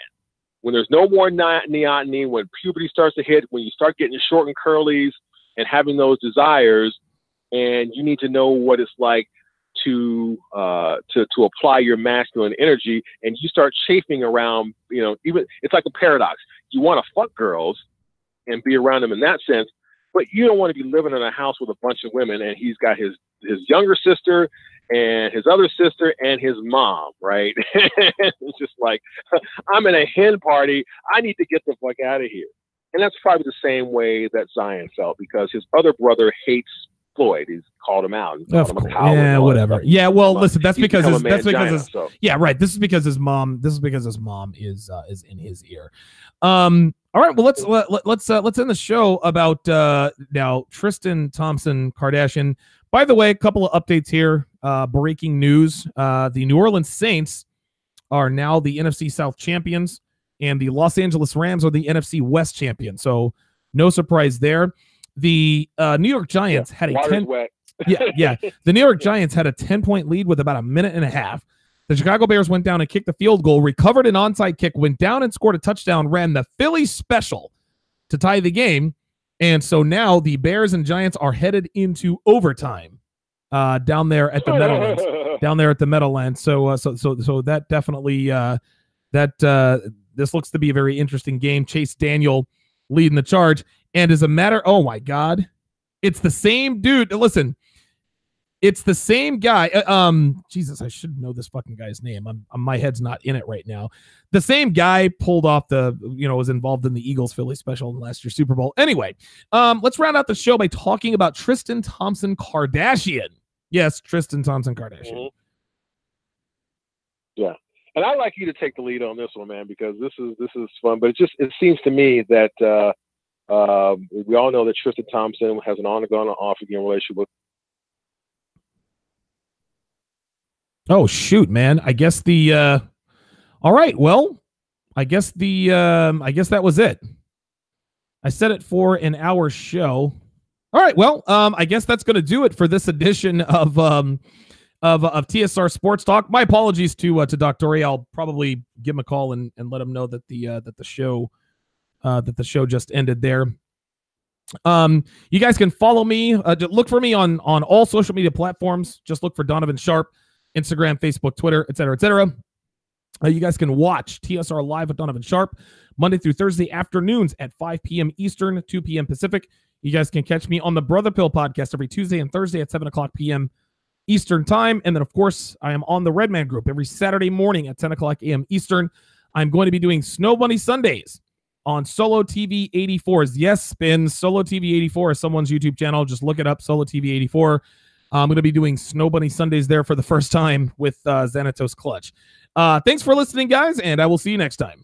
when there's no more neoteny, when puberty starts to hit, when you start getting short and curlies and having those desires, and you need to know what it's like to apply your masculine energy, and you start chafing around, even it's like a paradox. You want to fuck girls and be around them in that sense, but you don't want to be living in a house with a bunch of women, and he's got his younger sister and his other sister and his mom, right? It's just like, I'm in a hen party. I need to get the fuck out of here. And that's probably the same way that Zion felt, because his other brother hates Floyd. He's called him out. Of course. Yeah, whatever. Yeah, well, listen, that's because his mom is in his ear. All right, well, let's end the show about now Tristan Thompson Kardashian. By the way, a couple of updates here. Breaking news: the New Orleans Saints are now the NFC South champions, and the Los Angeles Rams are the NFC West champions. So no surprise there. The New York Giants had a 10. The New York Giants had a 10-point lead with about a minute and a half. The Chicago Bears went down and kicked the field goal, recovered an onside kick, went down and scored a touchdown, ran the Philly special to tie the game. And so now the Bears and Giants are headed into overtime down there at the Meadowlands. So that definitely this looks to be a very interesting game. Chase Daniel leading the charge. And as a matter, oh my God, it's the same dude. Listen, it's the same guy. Jesus, I should know this fucking guy's name. My head's not in it right now. The same guy pulled off was involved in the Eagles Philly special in last year's Super Bowl. Anyway, let's round out the show by talking about Tristan Thompson Kardashian. Yes, Tristan Thompson Kardashian. Mm-hmm. Yeah. And I'd like you to take the lead on this one, man, because this is fun. But it seems to me that we all know that Tristan Thompson has an on-again and off-again relationship with. Oh shoot, man! I guess all right. Well, I guess that was it. I set it for an hour show. All right. Well, I guess that's going to do it for this edition of TSR Sports Talk. My apologies to Dr. A. I'll probably give him a call and let him know that the show just ended there. You guys can follow me. Look for me on all social media platforms. Just look for Donovan Sharpe, Instagram, Facebook, Twitter, etc., etc. You guys can watch TSR Live with Donovan Sharpe Monday through Thursday afternoons at 5 p.m. Eastern, 2 p.m. Pacific. You guys can catch me on the Brother Pill podcast every Tuesday and Thursday at 7 o'clock p.m. Eastern time. And then, of course, I am on the Redman Group every Saturday morning at 10 o'clock a.m. Eastern. I'm going to be doing Snow Bunny Sundays on Solo TV 84's. Yes, Spin. Solo TV 84 is someone's YouTube channel. Just look it up, Solo TV 84. I'm going to be doing Snow Bunny Sundays there for the first time with Xanatos Clutch. Thanks for listening, guys, and I will see you next time.